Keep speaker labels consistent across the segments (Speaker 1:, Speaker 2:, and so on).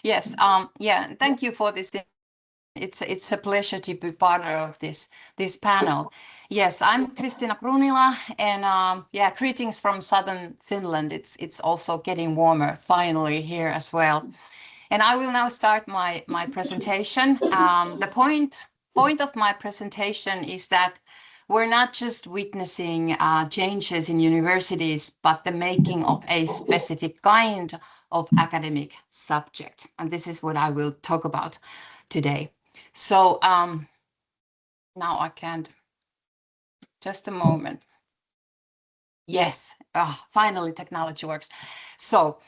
Speaker 1: Yes. Yeah. Thank you for this. It's a pleasure to be part of this panel. Yes, I'm Kristiina Brunila, and yeah, greetings from southern Finland. It's also getting warmer finally here as well. And I will now start my presentation. The point of my presentation is that we're not just witnessing changes in universities, but the making of a specific kind of academic subject. And this is what I will talk about today. So now I can't, just a moment. Yes, finally technology works. So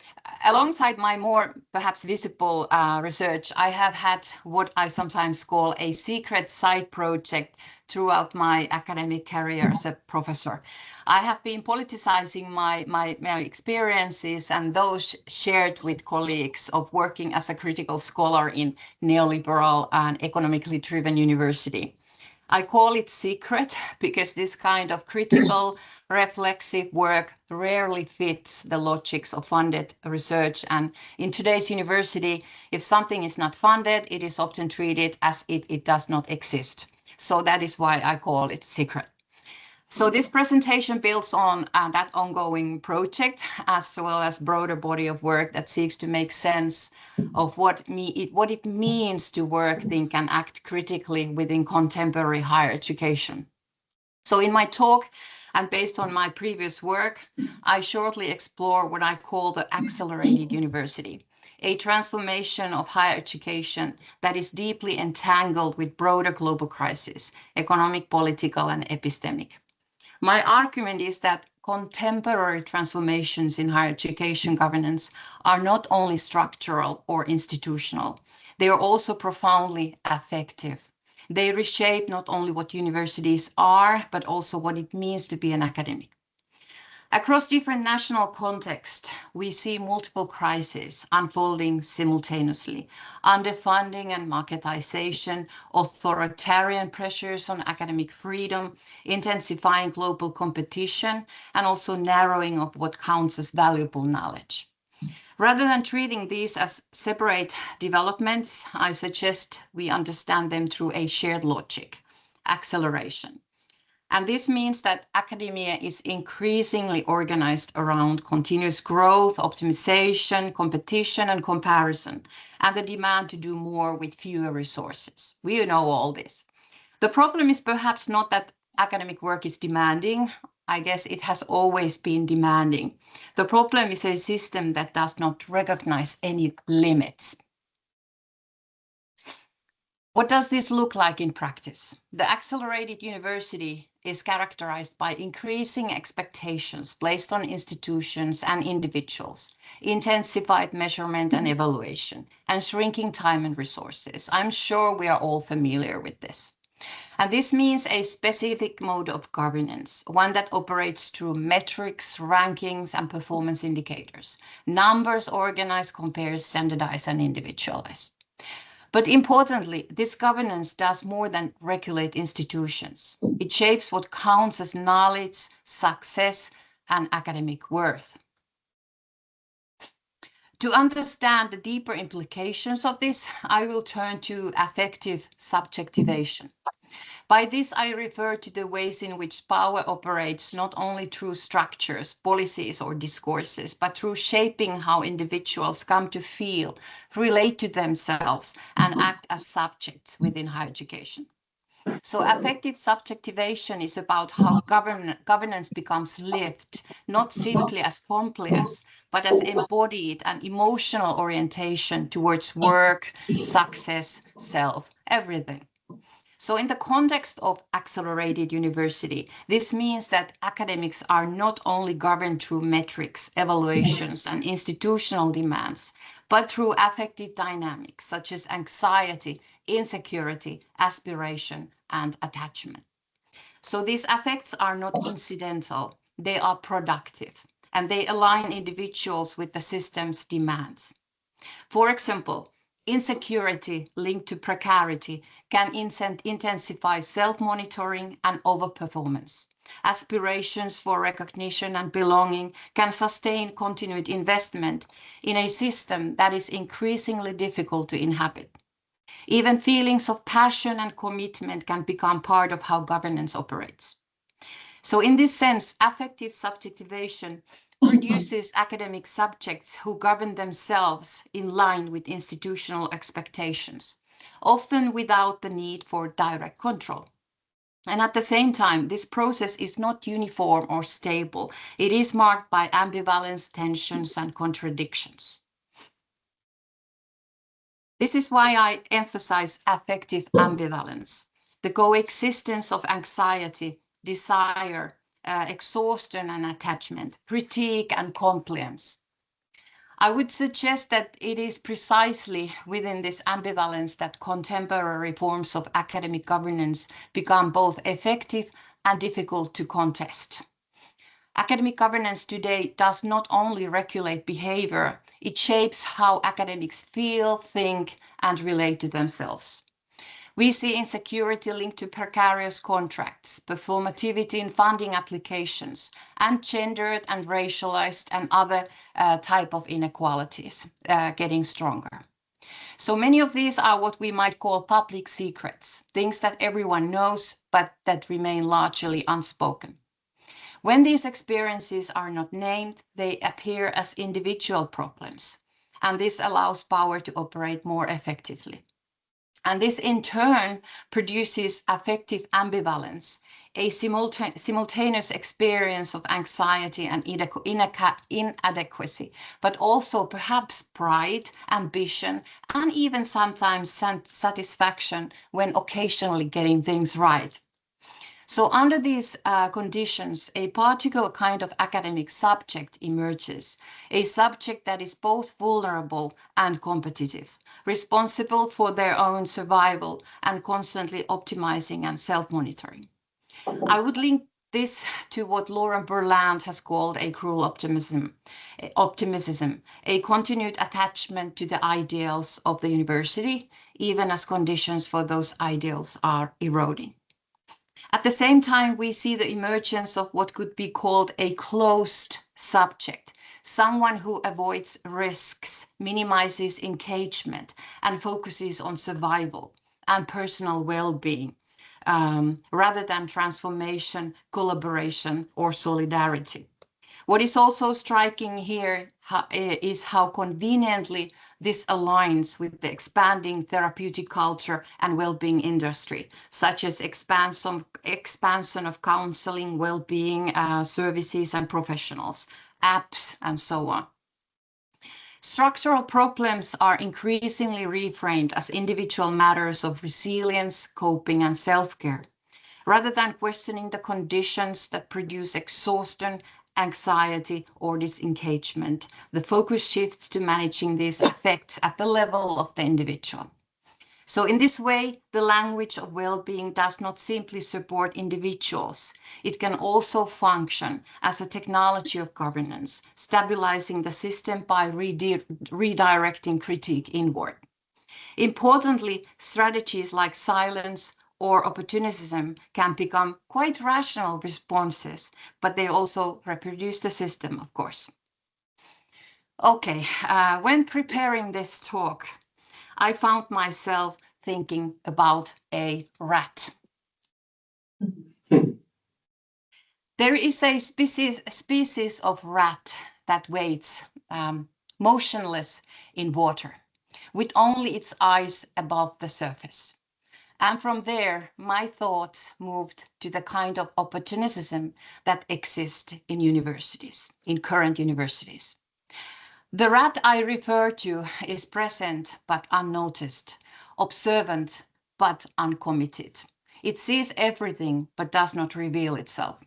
Speaker 1: alongside my more perhaps visible research, I have had what I sometimes call a secret side project throughout my academic career as a professor. I have been politicizing my experiences and those shared with colleagues of working as a critical scholar in neoliberal and economically driven university. I call it secret because this kind of critical, reflexive work rarely fits the logics of funded research. And in today's university, if something is not funded, it is often treated as if it does not exist. So that is why I call it secret. So this presentation builds on that ongoing project, as well as broader body of work that seeks to make sense of what it means to work, think, and act critically within contemporary higher education. So in my talk, and based on my previous work, I shortly explore what I call the accelerated university, a transformation of higher education that is deeply entangled with broader global crises, economic, political, and epistemic. My argument is that contemporary transformations in higher education governance are not only structural or institutional, they are also profoundly affective. They reshape not only what universities are, but also what it means to be an academic. Across different national contexts, we see multiple crises unfolding simultaneously: underfunding and marketization, authoritarian pressures on academic freedom, intensifying global competition, and also narrowing of what counts as valuable knowledge. Rather than treating these as separate developments, I suggest we understand them through a shared logic: acceleration. And this means that academia is increasingly organized around continuous growth, optimization, competition, and comparison, and the demand to do more with fewer resources. We know all this. The problem is perhaps not that academic work is demanding. I guess it has always been demanding. The problem is a system that does not recognize any limits. What does this look like in practice? The accelerated university is characterized by increasing expectations placed on institutions and individuals, intensified measurement and evaluation, and shrinking time and resources. I'm sure we are all familiar with this. And this means a specific mode of governance, one that operates through metrics, rankings, and performance indicators. Numbers organize, compare, standardize, and individualize. But importantly, this governance does more than regulate institutions. It shapes what counts as knowledge, success, and academic worth. To understand the deeper implications of this, I will turn to affective subjectivation. By this, I refer to the ways in which power operates not only through structures, policies, or discourses, but through shaping how individuals come to feel, relate to themselves, and act as subjects within higher education. So affective subjectivation is about how governance becomes lived, not simply as compliance, but as embodied and emotional orientation towards work, success, self, everything. So in the context of accelerated university, this means that academics are not only governed through metrics, evaluations, and institutional demands, but through affective dynamics such as anxiety, insecurity, aspiration, and attachment. So these affects are not incidental, they are productive, and they align individuals with the system's demands. For example, Insecurity linked to precarity can intensify self-monitoring and overperformance. Aspirations for recognition and belonging can sustain continued investment in a system that is increasingly difficult to inhabit. Even feelings of passion and commitment can become part of how governance operates. So in this sense, affective subjectivation produces academic subjects who govern themselves in line with institutional expectations, often without the need for direct control. And at the same time, this process is not uniform or stable. It is marked by ambivalence, tensions, and contradictions. This is why I emphasize affective ambivalence, the coexistence of anxiety, desire, exhaustion and attachment, critique and compliance. I would suggest that it is precisely within this ambivalence that contemporary forms of academic governance become both effective and difficult to contest. Academic governance today does not only regulate behavior, it shapes how academics feel, think, and relate to themselves. We see insecurity linked to precarious contracts, performativity in funding applications, and gendered and racialized and other type of inequalities getting stronger. So many of these are what we might call public secrets, things that everyone knows, but that remain largely unspoken. When these experiences are not named, they appear as individual problems, and this allows power to operate more effectively. And this in turn produces affective ambivalence, a simultaneous experience of anxiety and inadequacy, but also perhaps pride, ambition, and even sometimes satisfaction when occasionally getting things right. So under these conditions, a particular kind of academic subject emerges, a subject that is both vulnerable and competitive, responsible for their own survival and constantly optimizing and self-monitoring. I would link this to what Laurent Berland has called a cruel optimism, a continued attachment to the ideals of the university, even as conditions for those ideals are eroding. At the same time, we see the emergence of what could be called a closed subject, someone who avoids risks, minimizes engagement, and focuses on survival and personal well-being, rather than transformation, collaboration, or solidarity. What is also striking here is how conveniently this aligns with the expanding therapeutic culture and well-being industry, such as expansion of counseling, well-being services and professionals, apps, and so on. Structural problems are increasingly reframed as individual matters of resilience, coping, and self-care, rather than questioning the conditions that produce exhaustion, anxiety, or disengagement. The focus shifts to managing these effects at the level of the individual. So in this way, the language of well-being does not simply support individuals. It can also function as a technology of governance, stabilizing the system by redirecting critique inward. Importantly, strategies like silence or opportunism can become quite rational responses, but they also reproduce the system, of course. Okay, when preparing this talk, I found myself thinking about a rat. There is a species of rat that waits motionless in water, with only its eyes above the surface. And from there, my thoughts moved to the kind of opportunism that exists in universities, in current universities. The rat I refer to is present but unnoticed, observant but uncommitted. It sees everything but does not reveal itself.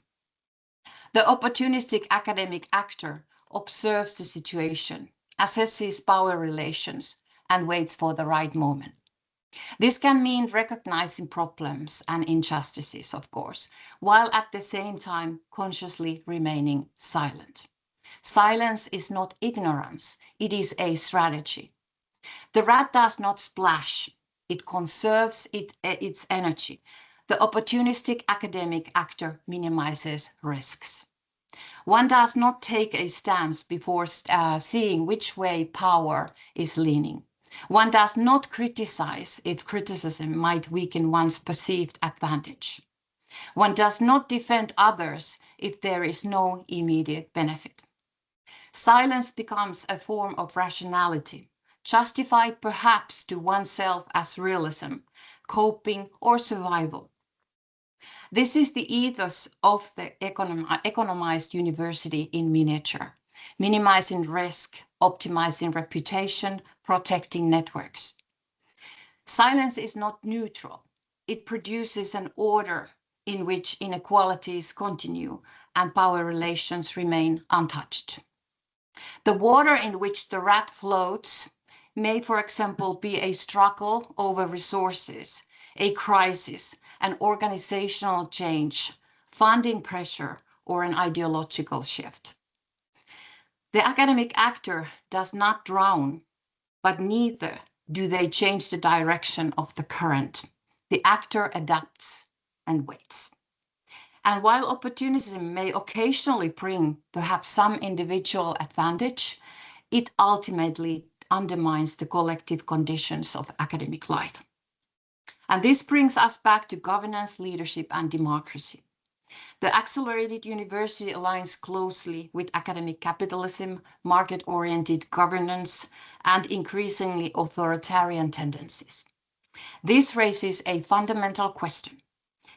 Speaker 1: The opportunistic academic actor observes the situation, assesses power relations, and waits for the right moment. This can mean recognizing problems and injustices, of course, while at the same time consciously remaining silent. Silence is not ignorance, it is a strategy. The rat does not splash. It conserves its energy. The opportunistic academic actor minimizes risks. One does not take a stance before seeing which way power is leaning. One does not criticize if criticism might weaken one's perceived advantage. One does not defend others if there is no immediate benefit. Silence becomes a form of rationality, justified perhaps to oneself as realism, coping, or survival. This is the ethos of the economized university in miniature, minimizing risk, optimizing reputation, protecting networks. Silence is not neutral. It produces an order in which inequalities continue and power relations remain untouched. The water in which the rat floats may, for example, be a struggle over resources, a crisis, an organizational change, funding pressure, or an ideological shift. The academic actor does not drown, but neither do they change the direction of the current. The actor adapts and waits. And while opportunism may occasionally bring perhaps some individual advantage, it ultimately undermines the collective conditions of academic life. And this brings us back to governance, leadership, and democracy. The accelerated university aligns closely with academic capitalism, market-oriented governance, and increasingly authoritarian tendencies. This raises a fundamental question.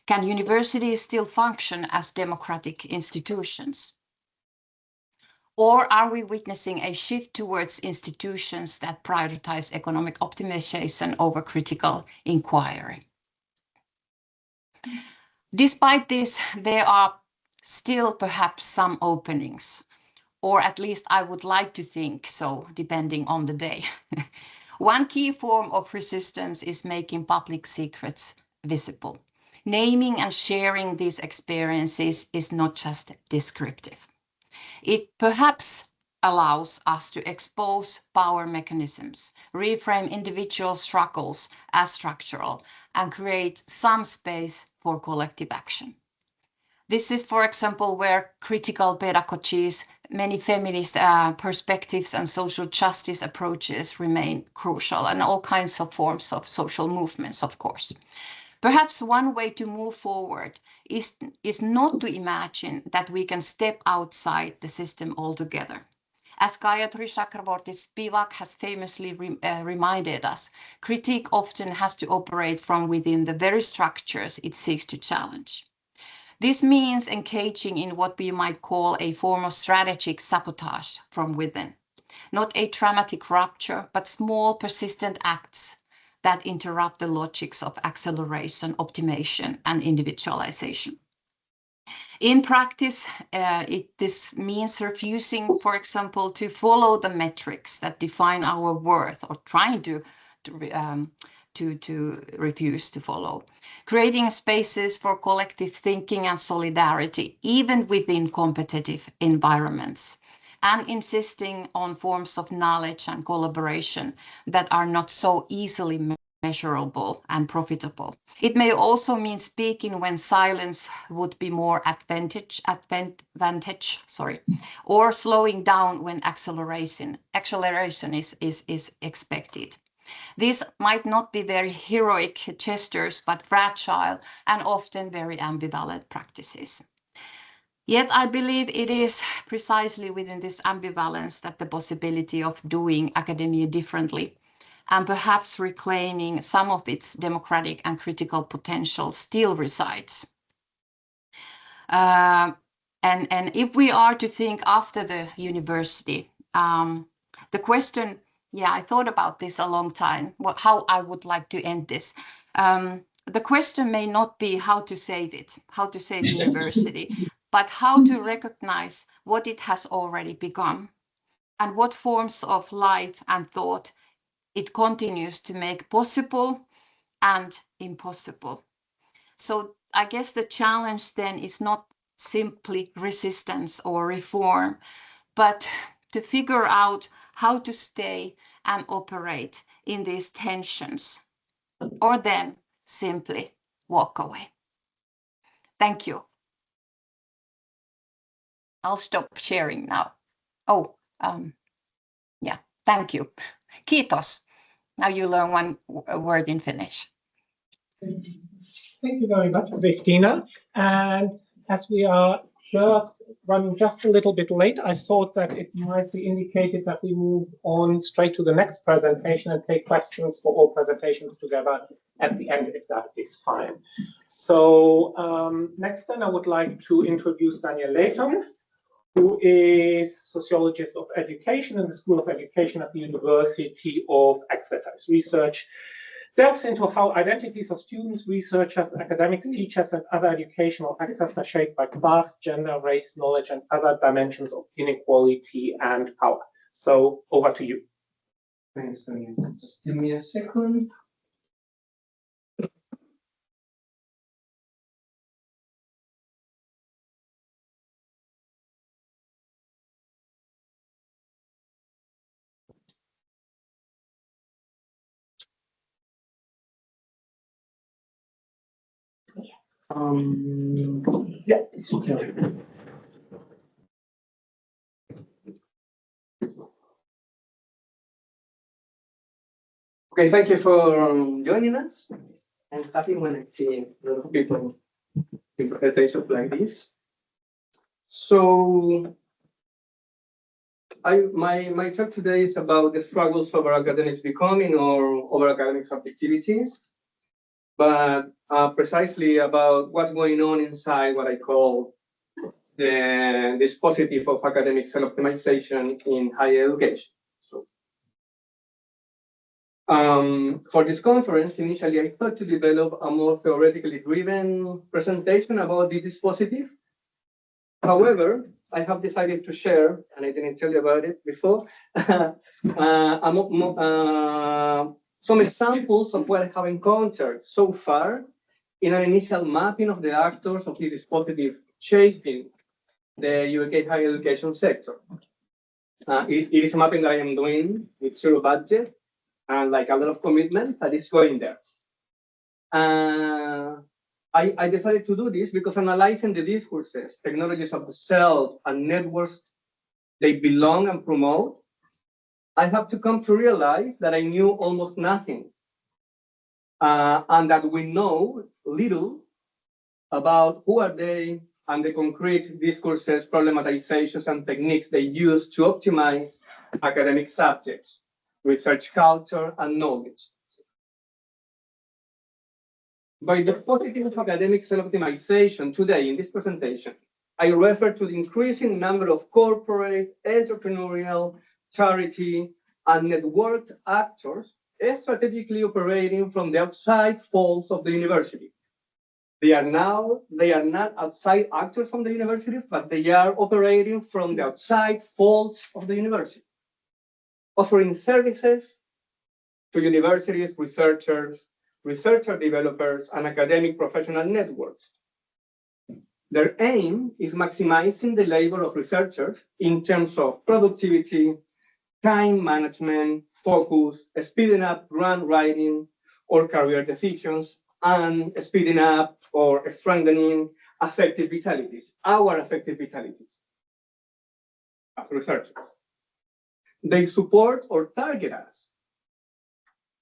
Speaker 1: Can universities still function as democratic institutions? Or are we witnessing a shift towards institutions that prioritize economic optimization over critical inquiry? Despite this, there are still perhaps some openings, or at least I would like to think so, depending on the day. One key form of resistance is making public secrets visible. Naming and sharing these experiences is not just descriptive. It perhaps allows us to expose power mechanisms, reframe individual struggles as structural, and create some space for collective action. This is, for example, where critical pedagogies, many feminist perspectives and social justice approaches remain crucial, and all kinds of forms of social movements, of course. Perhaps one way to move forward is not to imagine that we can step outside the system altogether. As Gayatri Chakraborty Spivak has famously reminded us, critique often has to operate from within the very structures it seeks to challenge. This means engaging in what we might call a form of strategic sabotage from within. Not a dramatic rupture, but small persistent acts that interrupt the logics of acceleration, optimization, and individualization. In practice, this means refusing, for example, to follow the metrics that define our worth, or trying to refuse to follow. Creating spaces for collective thinking and solidarity, even within competitive environments, and insisting on forms of knowledge and collaboration that are not so easily measurable and profitable. It may also mean speaking when silence would be more advantage, or slowing down when acceleration is expected. These might not be very heroic gestures, but fragile and often very ambivalent practices. Yet I believe it is precisely within this ambivalence that the possibility of doing academia differently and perhaps reclaiming some of its democratic and critical potential still resides. And if we are to think after the university, the question, I thought about this a long time, how I would like to end this. The question may not be how to save it, how to save university, but how to recognize what it has already become and what forms of life and thought it continues to make possible and impossible. So I guess the challenge then is not simply resistance or reform, but to figure out how to stay and operate in these tensions, or then simply walk away. Thank you. I'll stop sharing now. Oh, yeah, thank you. Kiitos. Now you learn one word in Finnish.
Speaker 2: Thank you very much, Kristiina. And as we are running just a little bit late, I thought that it might be indicated that we move on straight to the next presentation and take questions for all presentations together at the end, if that is fine. So next then I would like to introduce Daniel Layton, who is sociologist of education in the School of Education at the University of Exeter. His research delves into how identities of students, researchers, academics, teachers, and other educational actors are shaped by class, gender, race, knowledge, and other dimensions of inequality and power. So over to you.
Speaker 3: Thanks, Daniel. Just give me a second. Yeah. Okay, thank you for joining us. I'm happy when I see a lot of people in presentations like this. So, my talk today is about the struggles over academics becoming or over academic subjectivities, but precisely about what's going on inside what I call the dispositive of academic self-optimization in higher education. So, for this conference, initially I thought to develop a more theoretically driven presentation about the dispositive. However, I have decided to share, and I didn't tell you about it before, some examples of what I have encountered so far in an initial mapping of the actors of this dispositive shaping the UK higher education sector. It is a mapping that I am doing with zero budget and like a lot of commitment that is going there. I decided to do this because analyzing the discourses, technologies of the self, and networks they belong and promote, I have to come to realize that I knew almost nothing and that we know little about who are they and the concrete discourses, problematizations, and techniques they use to optimize academic subjects, research culture, and knowledge. By the positive of academic self-optimization today in this presentation, I refer to the increasing number of corporate, entrepreneurial, charity, and networked actors strategically operating from the outside folds of the university. They are not outside actors from the universities, but they are operating from the outside folds of the university, offering services to universities, researchers, researcher developers, and academic professional networks. Their aim is maximizing the labor of researchers in terms of productivity, time management, focus, speeding up grant writing or career decisions, and speeding up or strengthening affective vitalities, our affective vitalities as researchers. They support or target us,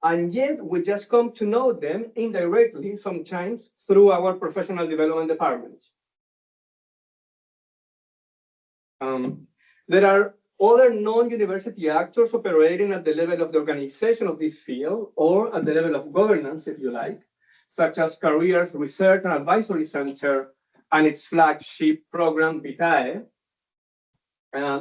Speaker 3: and yet we just come to know them indirectly sometimes through our professional development departments. There are other non-university actors operating at the level of the organization of this field or at the level of governance, if you like, such as Careers Research and Advisory Center and its flagship program, Vitae,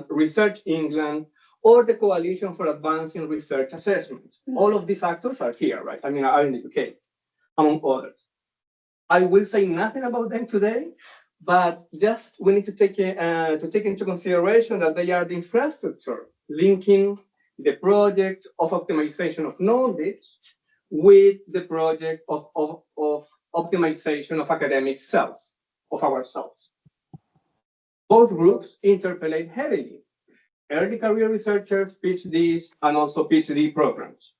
Speaker 3: Research England, or the Coalition for Advancing Research Assessments. All of these actors are here, right? I mean, are in the UK, among others. I will say nothing about them today, but just we need to take into consideration that they are the infrastructure linking the project of optimization of knowledge with the project of optimization of academic cells, of ourselves. Both groups interpolate heavily early career researchers, PhDs, and also PhD programs.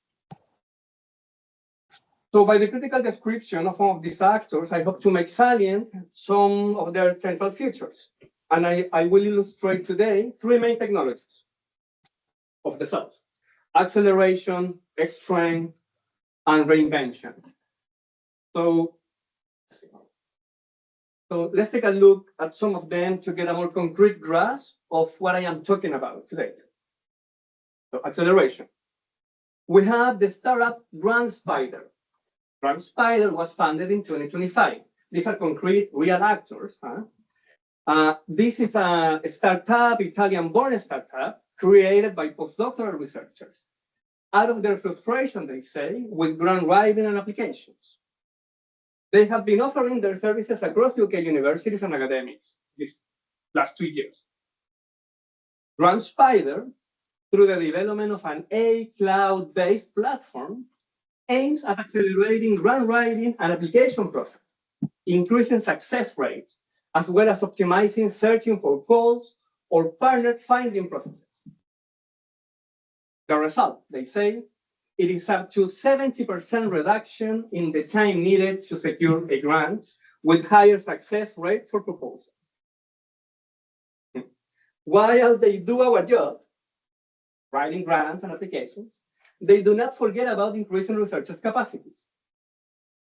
Speaker 3: So by the critical description of one of these actors, I hope to make salient some of their central features. And I will illustrate today three main technologies of the self: acceleration, strength, and reinvention. So let's take a look at some of them to get a more concrete grasp of what I am talking about today. So acceleration. We have the startup Grand Spider. Grand Spider was founded in 2025. These are concrete, real actors. This is a startup, Italian-born startup, created by postdoctoral researchers out of their frustration, they say, with grant writing and applications. They have been offering their services across UK universities and academics these last 2 years. Grand Spider, through the development of an cloud-based platform, aims at accelerating grant writing and application process, increasing success rates, as well as optimizing searching for calls or partner finding processes. The result, they say, it is up to 70% reduction in the time needed to secure a grant, with higher success rate for proposals. While they do our job, writing grants and applications, they do not forget about increasing researchers' capacities.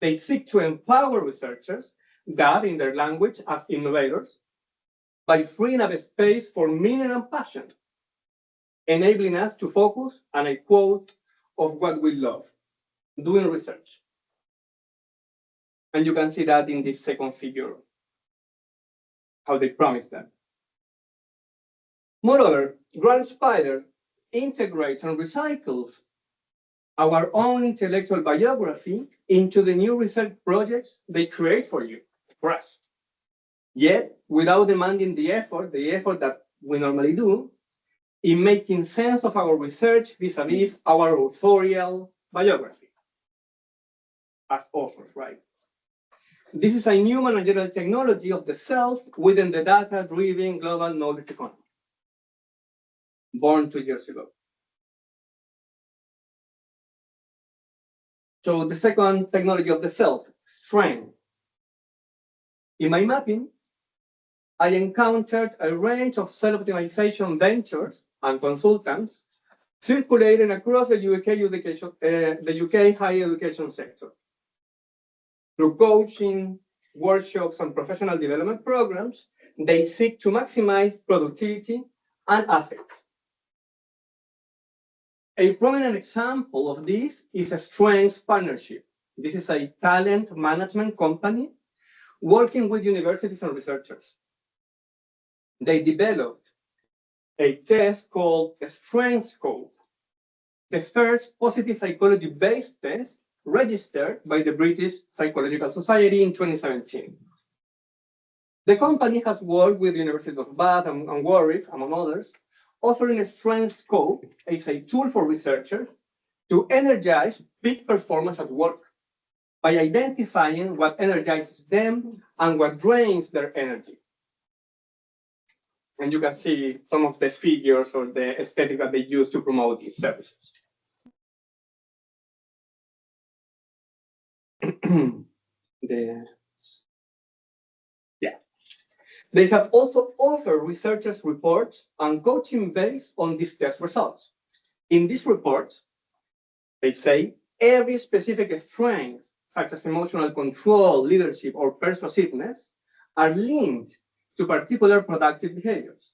Speaker 3: They seek to empower researchers, that in their language as innovators, by freeing up space for meaning and passion, enabling us to focus, and I quote, of what we love, doing research. And you can see that in this second figure, how they promise that. Moreover, Grand Spider integrates and recycles our own intellectual biography into the new research projects they create for you, for us. Yet, without demanding the effort that we normally do, in making sense of our research vis-a-vis our authorial biography as authors, right? This is a new managerial technology of the self within the data-driven global knowledge economy, born 2 years ago. So the second technology of the self, strength. In my mapping, I encountered a range of self-optimization ventures and consultants circulating across the UK higher education sector. Through coaching, workshops, and professional development programs, they seek to maximize productivity and affect. A prominent example of this is a Strengths Partnership. This is a talent management company working with universities and researchers. They developed a test called a Strengths Score, the first positive psychology-based test registered by the British Psychological Society in 2017. The company has worked with the University of Bath and Warwick, among others, offering a Strengths Scope as a tool for researchers to energize peak performance at work by identifying what energizes them and what drains their energy. And you can see some of the figures or the aesthetic that they use to promote these services. They have also offered researchers reports and coaching based on these test results. In these reports, they say every specific strength, such as emotional control, leadership, or persuasiveness, are linked to particular productive behaviors.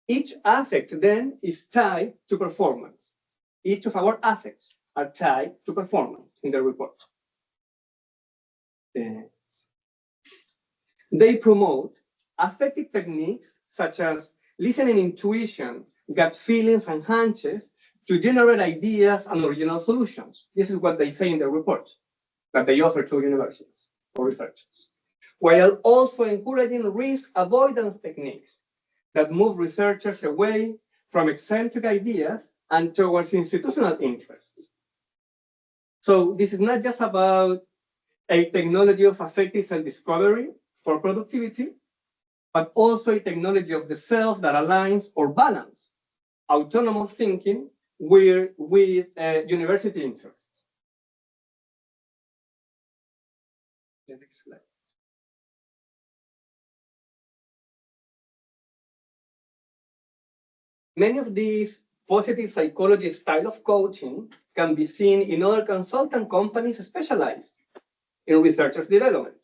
Speaker 3: Each affect then is tied to performance. Each of our affects are tied to performance in the report. They promote affective techniques such as listening intuition, gut feelings, and hunches to generate ideas and original solutions. This is what they say in the report that they offer to universities or researchers, while also encouraging risk avoidance techniques that move researchers away from eccentric ideas and towards institutional interests. So this is not just about a technology of affective self-discovery for productivity, but also a technology of the self that aligns or balance autonomous thinking with university interests. The next slide. Many of these positive psychology style of coaching can be seen in other consultant companies specialized in researchers development,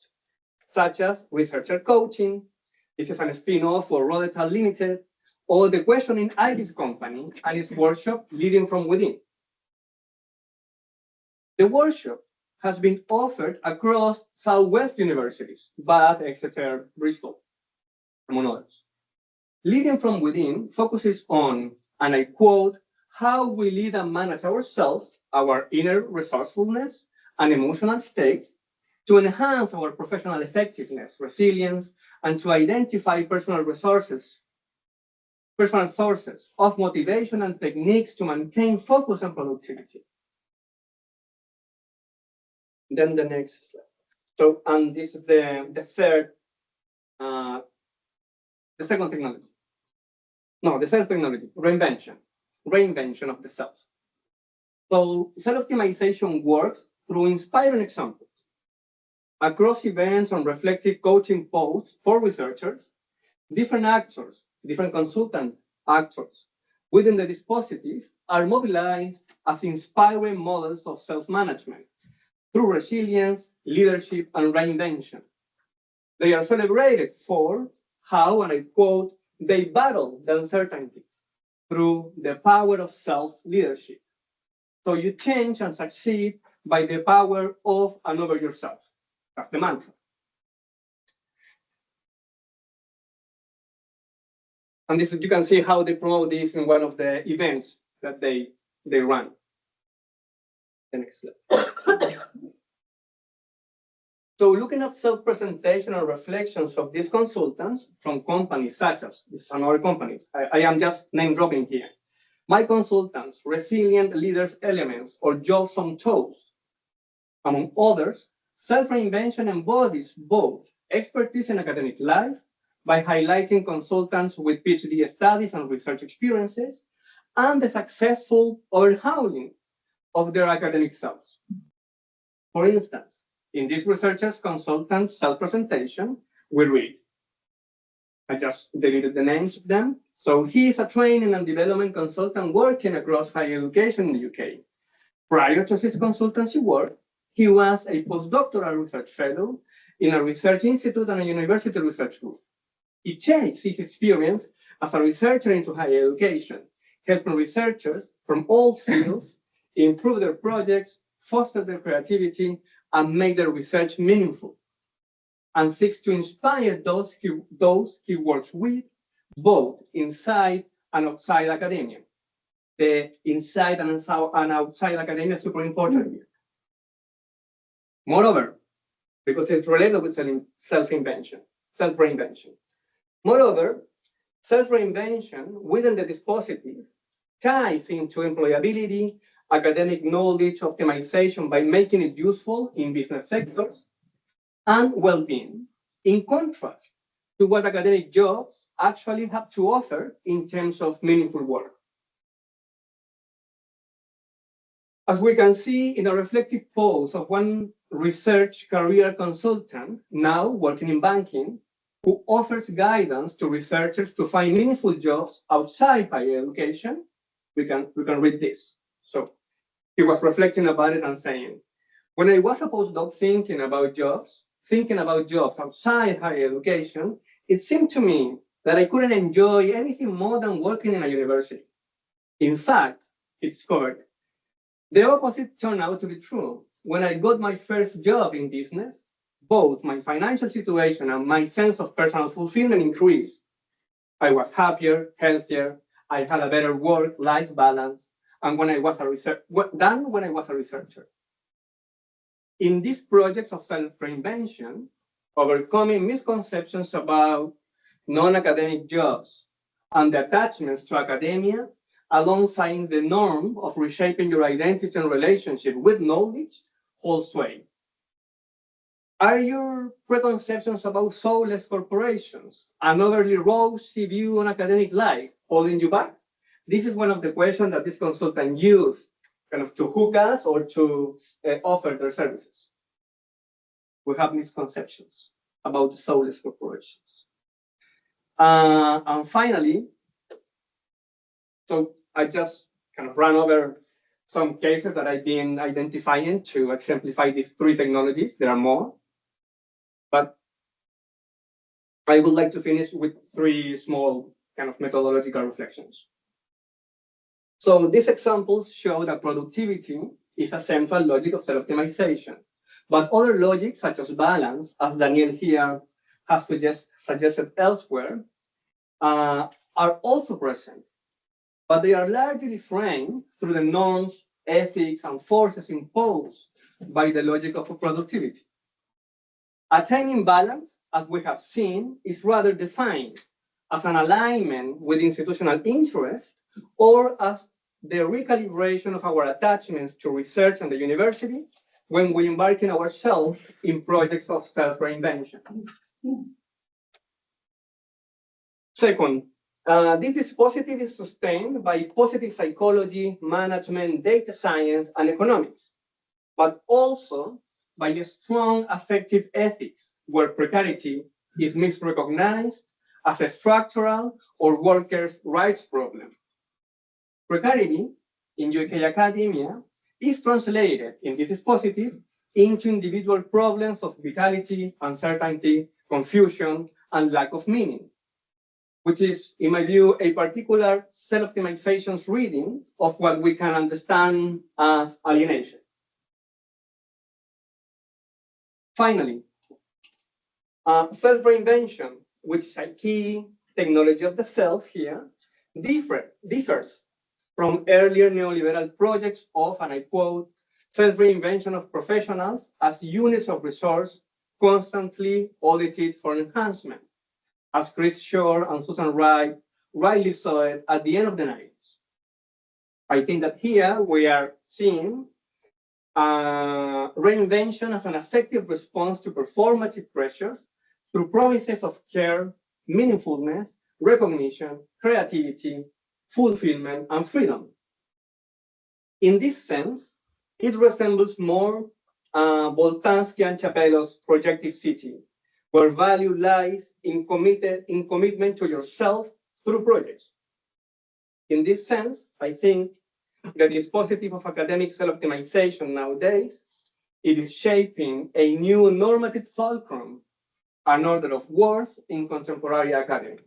Speaker 3: such as researcher coaching. This is a spin-off for Rodetal Limited, or the Questioning Iris company and its workshop Leading from Within. The workshop has been offered across Southwest universities, Bath, Exeter, Bristol, among others. Leading from Within focuses on, and I quote, how we lead and manage ourselves, our inner resourcefulness and emotional states, to enhance our professional effectiveness, resilience, and to identify personal sources of motivation and techniques to maintain focus and productivity. Then the next slide. So, and this is the third, the second technology. No, the third technology, reinvention of the self. So self-optimization works through inspiring examples. Across events and reflective coaching posts for researchers, different actors, different consultant actors within the dispositif are mobilized as inspiring models of self-management through resilience, leadership, and reinvention. They are celebrated for how, and I quote, they battle the uncertainties through the power of self-leadership. So you change and succeed by the power of and over yourself. That's the mantra. And this, you can see how they promote this in one of the events that they run. The next slide. So looking at self-presentation and reflections of these consultants from companies such as, this is another companies, I am just name dropping here. My consultants, Resilient Leaders Elements, or Jobs on Toes. Among others, self-reinvention embodies both expertise in academic life by highlighting consultants with PhD studies and research experiences, and the successful overhauling of their academic selves. For instance, in this researcher's consultant self-presentation, we read, I just deleted the names of them. So he is a training and development consultant working across higher education in the UK. Prior to his consultancy work, he was a postdoctoral research fellow in a research institute and a university research group. He changed his experience as a researcher into higher education, helping researchers from all fields improve their projects, foster their creativity, and make their research meaningful, and seeks to inspire those he works with, both inside and outside academia. The inside and outside academia is super important here. Moreover, because it's related with self-reinvention. Moreover, self-reinvention within the dispositif ties into employability, academic knowledge optimization by making it useful in business sectors, and well-being, in contrast to what academic jobs actually have to offer in terms of meaningful work. As we can see in a reflective post of one research career consultant now working in banking, who offers guidance to researchers to find meaningful jobs outside higher education, we can read this. So he was reflecting about it and saying, when I was a postdoc thinking about jobs outside higher education, it seemed to me that I couldn't enjoy anything more than working in a university. In fact, he discovered, the opposite turned out to be true. When I got my first job in business, both my financial situation and my sense of personal fulfillment increased. I was happier, healthier, I had a better work-life balance, and when I was a researcher. In these projects of self-reinvention, overcoming misconceptions about non-academic jobs and the attachments to academia, alongside the norm of reshaping your identity and relationship with knowledge, holds sway. Are your preconceptions about soulless corporations an overly rosy view on academic life holding you back? This is one of the questions that this consultant used kind of to hook us or to offer their services. We have misconceptions about the soulless corporations. And finally, so I just kind of ran over some cases that I've been identifying to exemplify these three technologies. There are more, but I would like to finish with three small kind of methodological reflections. So these examples show that productivity is a central logic of self-optimization, but other logics such as balance, as Daniel here has suggested elsewhere, are also present, but they are largely framed through the norms, ethics, and forces imposed by the logic of productivity. Attaining balance, as we have seen, is rather defined as an alignment with institutional interest or as the recalibration of our attachments to research and the university when we embark in ourselves in projects of self-reinvention. Second, this dispositive is sustained by positive psychology, management, data science, and economics, but also by a strong affective ethics, where precarity is misrecognized as a structural or workers' rights problem. Precarity in UK academia is translated in this dispositive into individual problems of vitality, uncertainty, confusion, and lack of meaning, which is, in my view, a particular self-optimization's reading of what we can understand as alienation. Finally, self-reinvention, which is a key technology of the self here, differs from earlier neoliberal projects of, and I quote, self-reinvention of professionals as units of resource constantly audited for enhancement, as Chris Shore and Susan Wright rightly saw it at the end of the 90s. I think that here we are seeing reinvention as an effective response to performative pressures through promises of care, meaningfulness, recognition, creativity, fulfillment, and freedom. In this sense, it resembles more Boltanski and Chapello's projective city, where value lies in commitment to yourself through projects. In this sense, I think the dispositive of academic self-optimization nowadays, it is shaping a new normative fulcrum, an order of worth in contemporary academy.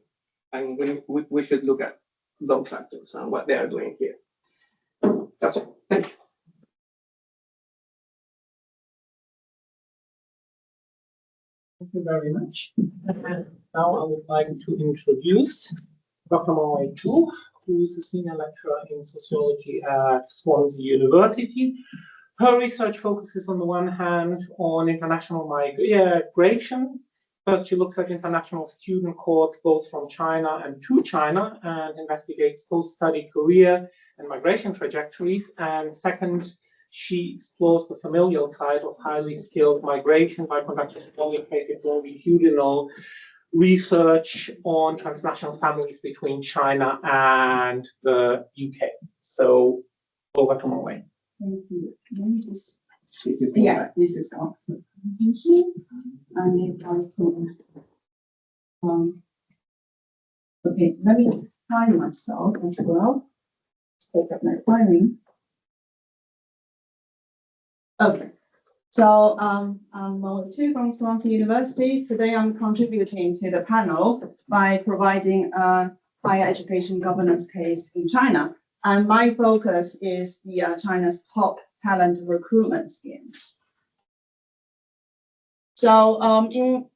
Speaker 3: And we should look at those factors and what they are doing here. That's all. Thank you.
Speaker 2: Thank you very much. Now I would like to introduce Dr. Mo-Wei Tu, who is a senior lecturer in sociology at Swansea University. Her research focuses on the one hand on international migration. First, she looks at international student cohorts both from China and to China and investigates post-study career and migration trajectories. And second, she explores the familial side of highly skilled migration by conducting qualitative longitudinal research on transnational families between China and the UK. So over to Mo-Wei.
Speaker 4: Thank you. Let me just, yeah, this is Oxford presentation. And if I can, okay, let me time myself as well. Let's take up my timing. Okay. So I'm Mo-Wei Tu from Swansea University. Today I'm contributing to the panel by providing a higher education governance case in China. And my focus is the China's top talent recruitment schemes. So in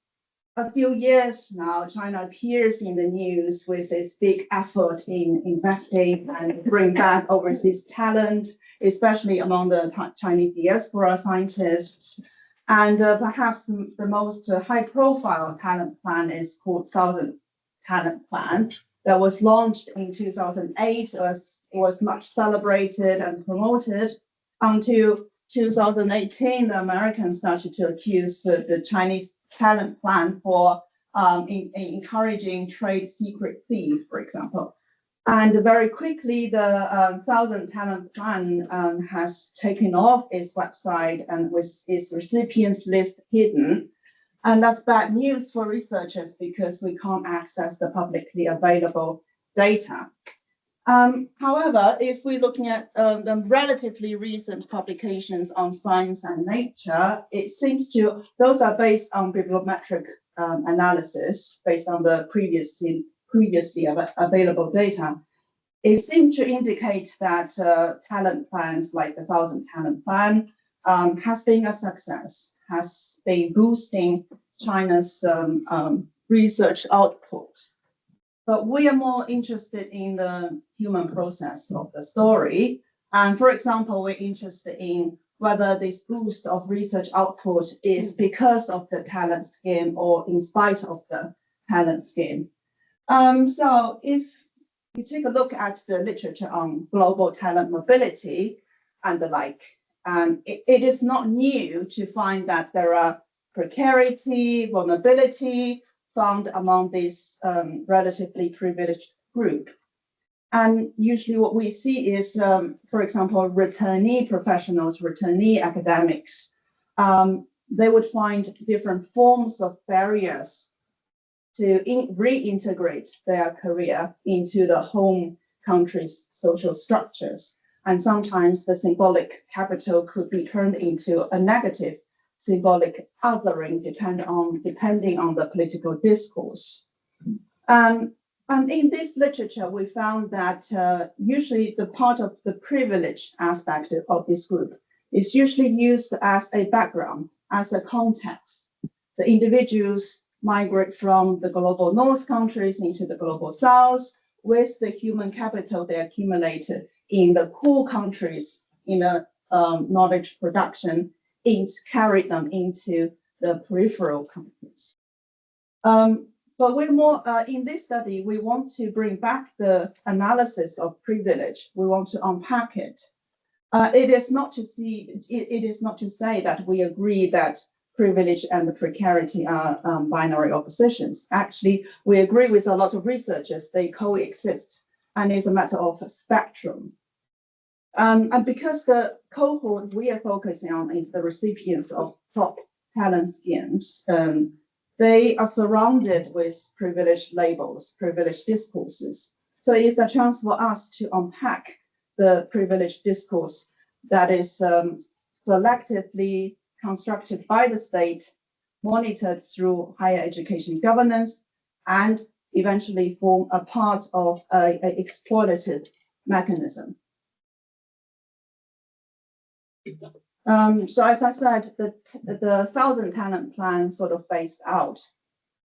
Speaker 4: a few years now, China appears in the news with its big effort in investing and bring back overseas talent, especially among the Chinese diaspora scientists. And perhaps the most high-profile talent plan is called Southern Talent Plan that was launched in 2008. It was much celebrated and promoted until 2018, the Americans started to accuse the Chinese talent plan for encouraging trade secret thief, for example. And very quickly, the 1,000 Talent Plan has taken off its website and with its recipients list hidden. And that's bad news for researchers because we can't access the publicly available data. However, if we're looking at the relatively recent publications on Science and Nature, it seems those are based on bibliometric analysis based on the previously available data. It seems to indicate that talent plans like the 1,000 Talent Plan has been a success, has been boosting China's research output. But we are more interested in the human process of the story. And for example, we're interested in whether this boost of research output is because of the talent scheme or in spite of the talent scheme. So if you take a look at the literature on global talent mobility and the like, and it is not new to find that there are precarity, vulnerability found among this relatively privileged group. And usually what we see is, for example, returnee professionals, returnee academics, they would find different forms of barriers to reintegrate their career into the home country's social structures. And sometimes the symbolic capital could be turned into a negative symbolic othering depending on the political discourse. And in this literature, we found that usually the part of the privilege aspect of this group is usually used as a background, as a context. The individuals migrate from the global north countries into the global south with the human capital they accumulated in the core countries in a knowledge production carried them into the peripheral countries. But we're more in this study, we want to bring back the analysis of privilege. We want to unpack it. It is not to say that we agree that privilege and the precarity are binary oppositions. Actually, we agree with a lot of researchers, they coexist, and it's a matter of a spectrum. And because the cohort we are focusing on is the recipients of top talent schemes, they are surrounded with privileged labels, privileged discourses. So it is a chance for us to unpack the privileged discourse that is selectively constructed by the state, monitored through higher education governance, and eventually form a part of an exploitative mechanism. So as I said, the 1,000 Talent Plan sort of phased out,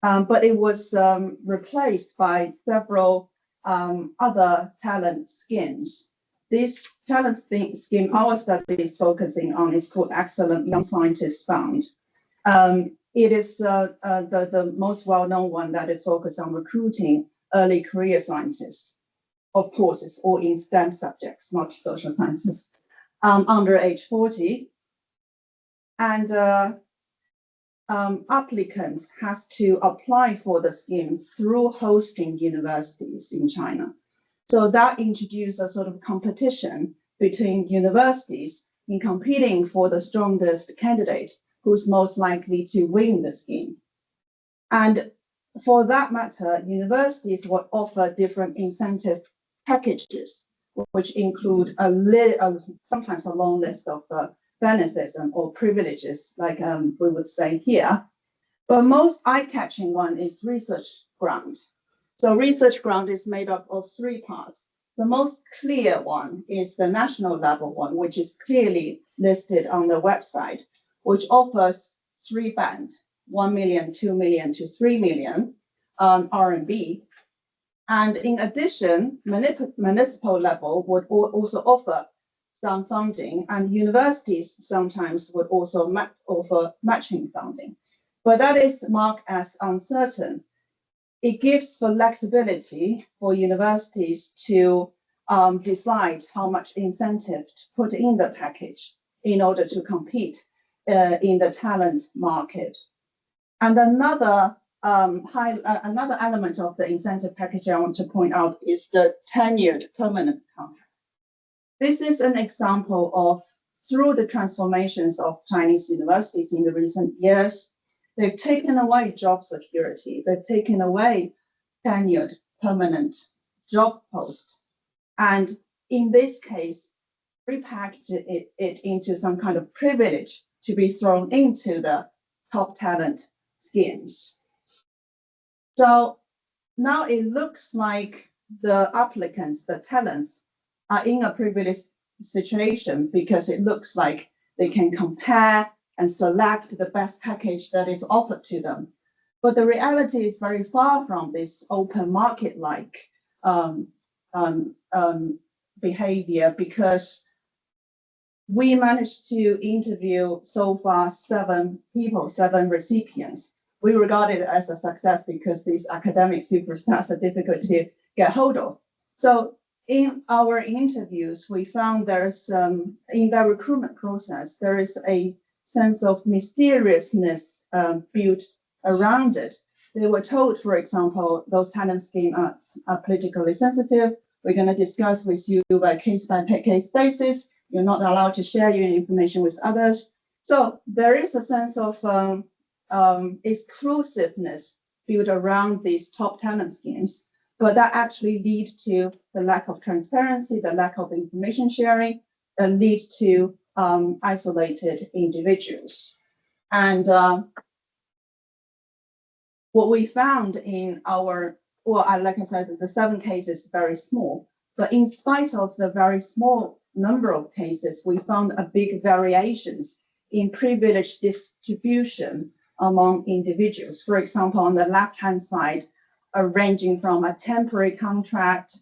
Speaker 4: but it was replaced by several other talent schemes. This talent scheme our study is focusing on is called Excellent Young Scientist Fund. It is the most well-known one that is focused on recruiting early career scientists. Of course, it's all in STEM subjects, not social sciences. Under age 40, and applicants has to apply for the scheme through hosting universities in China. So that introduced a sort of competition between universities in competing for the strongest candidate who's most likely to win the scheme. And for that matter, universities would offer different incentive packages, which include sometimes a long list of benefits or privileges, like we would say here. But most eye-catching one is research grant. So research grant is made up of three parts. The most clear one is the national level one, which is clearly listed on the website, which offers three bands, 1 million, 2 million to 3 million RMB. And in addition, municipal level would also offer some funding, and universities sometimes would also offer matching funding. But that is marked as uncertain. It gives flexibility for universities to decide how much incentive to put in the package. in order to compete in the talent market. And another another element of the incentive package I want to point out is the tenured permanent contract. This is an example of, through the transformations of Chinese universities in the recent years, they've taken away job security, they've taken away tenured permanent job posts, and in this case, repackaged it into some kind of privilege to be thrown into the top talent schemes. So now it looks like the applicants, the talents, are in a privileged situation because it looks like they can compare and select the best package that is offered to them. But the reality is very far from this open market-like behavior, because we managed to interview so far 7 people, 7 recipients. We regard it as a success because these academic superstars are difficult to get hold of. So in our interviews, we found there's, in the recruitment process, there is a sense of mysteriousness built around it. They were told, for example, those talent schemes are politically sensitive. We're going to discuss with you by case basis. You're not allowed to share your information with others. So there is a sense of exclusiveness built around these top talent schemes, but that actually leads to the lack of transparency, the lack of information sharing, and leads to isolated individuals. And what we found in our, well, like I said, the 7 cases very small, but in spite of the very small number of cases, we found a big variations in privilege distribution among individuals. For example, on the left-hand side, ranging from a temporary contract,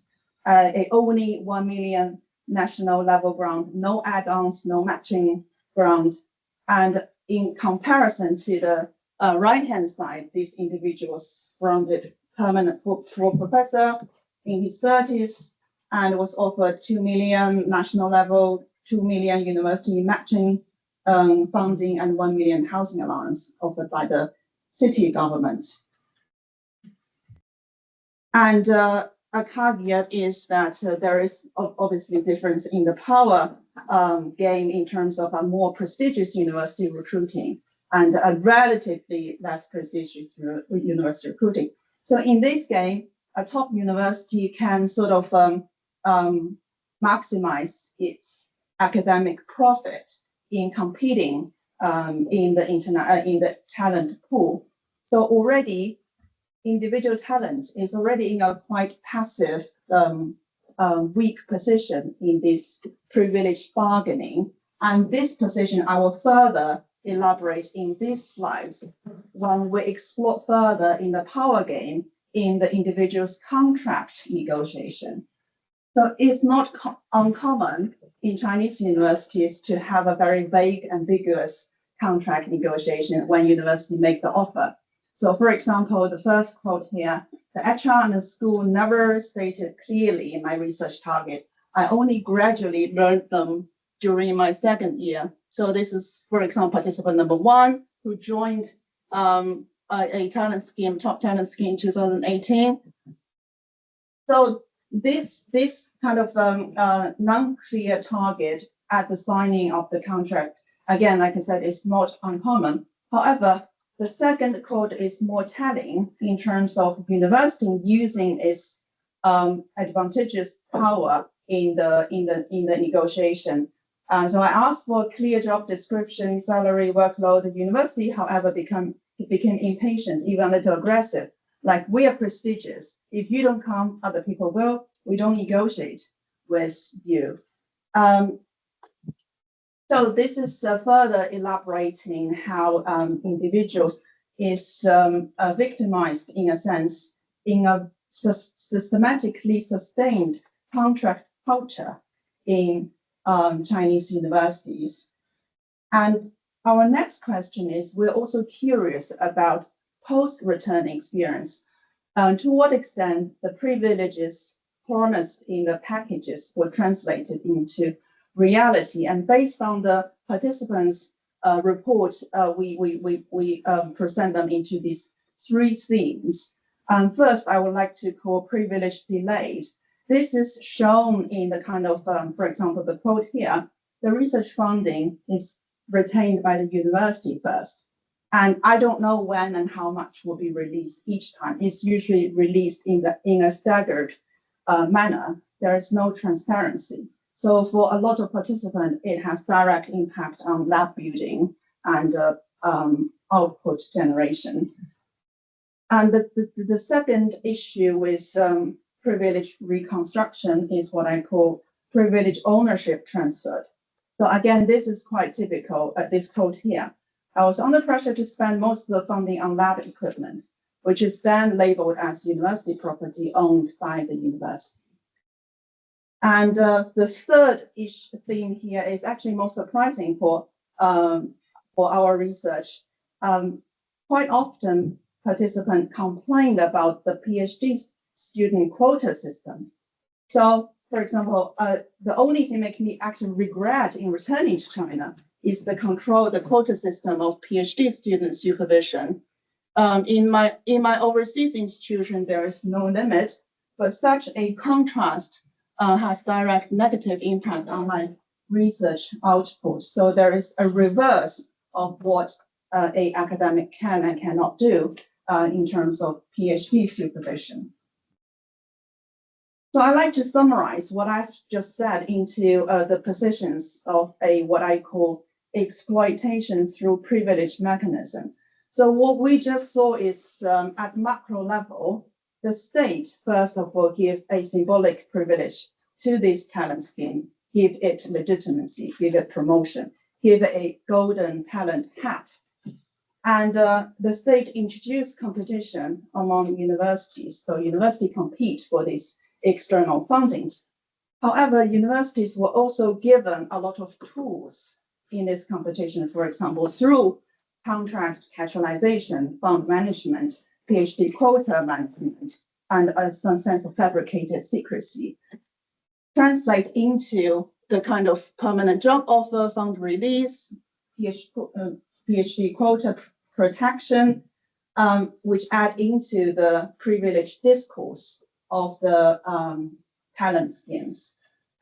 Speaker 4: only 1 million national level grant, no add-ons, no matching grant. And in comparison to the right-hand side, these individuals granted permanent for professor in his 30s and was offered 2 million national level, 2 million university matching funding, and 1 million housing allowance offered by the city government. And a caveat is that there is obviously difference in the power game in terms of a more prestigious university recruiting and a relatively less prestigious university recruiting. So in this game, a top university can sort of maximize its academic profit in competing in the talent pool. So already, individual talent is already in a quite passive, weak position in this privileged bargaining. And this position I will further elaborate in these slides when we explore further in the power game in the individual's contract negotiation. So it's not uncommon in Chinese universities to have a very vague, ambiguous contract negotiation when university make the offer. So for example, the first quote here, the HR and the school never stated clearly in my research target. I only gradually learned them during my 2nd year. So this is, for example, participant number 1 who joined a talent scheme, top talent scheme in 2018. So this kind of non-clear target at the signing of the contract, again, like I said, is not uncommon. However, the second quote is more telling in terms of university using its advantageous power in the negotiation. So I asked for a clear job description, salary, workload. The university, however, became impatient, even a little aggressive. Like, we are prestigious. If you don't come, other people will. We don't negotiate with you. So this is further elaborating how individuals is victimized in a sense in a systematically sustained contract culture in Chinese universities. And our next question is, we're also curious about post-return experience. To what extent the privileges promised in the packages were translated into reality. And based on the participants' report, we present them into these 3 themes. First, I would like to call privilege delayed. This is shown in the kind of, for example, the quote here, the research funding is retained by the university first. And I don't know when and how much will be released each time. It's usually released in a staggered manner. There is no transparency. So for a lot of participants, it has direct impact on lab building and output generation. And the second issue with privilege reconstruction is what I call privilege ownership transfer. So again, this is quite typical at this quote here. I was under pressure to spend most of the funding on lab equipment, which is then labeled as university property owned by the university. And the third theme here is actually most surprising for our research. Quite often, participants complained about the PhD student quota system. So, for example, the only thing making me actually regret in returning to China is the quota system of PhD student supervision. In my overseas institution, there is no limit, but such a contrast has direct negative impact on my research output. So there is a reverse of what a academic can and cannot do in terms of PhD supervision. So I'd like to summarize what I've just said into the positions of what I call exploitation through privilege mechanism. So what we just saw is at macro level, the state, first of all, give a symbolic privilege to this talent scheme, give it legitimacy, give it promotion, give it a golden talent hat. And the state introduced competition among universities. So universities compete for this external funding. However, universities were also given a lot of tools in this competition, for example, through contract casualization, fund management, PhD quota management, and some sense of fabricated secrecy, translate into the kind of permanent job offer, fund release, PhD quota protection, which add into the privileged discourse of the talent schemes.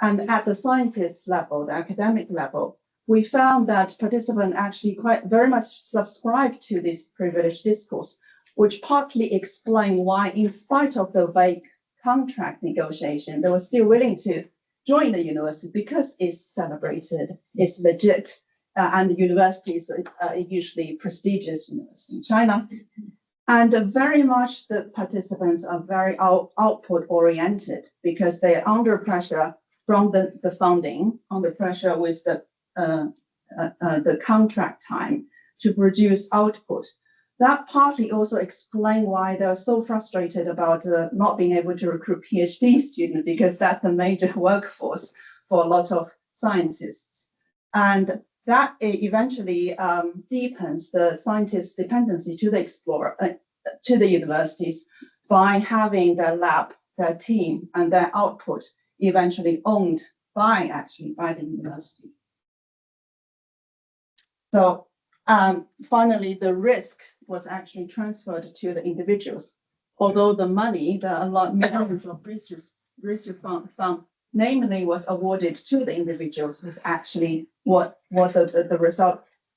Speaker 4: And at the scientist level, the academic level, we found that participants actually very much subscribe to this privileged discourse, which partly explain why, in spite of the vague contract negotiation, they were still willing to join the university because it's celebrated, it's legit, and the university is usually prestigious university in China. And very much the participants are very output oriented because they are under pressure from the funding, under pressure with the contract time to produce output. That partly also explains why they're so frustrated about not being able to recruit PhD students, because that's the major workforce for a lot of scientists. And that eventually deepens the scientist dependency to the universities by having their lab, their team, and their output eventually owned by the university. So finally, the risk was actually transferred to the individuals. Although the money, millions of research fund, namely was awarded to the individuals, was actually what the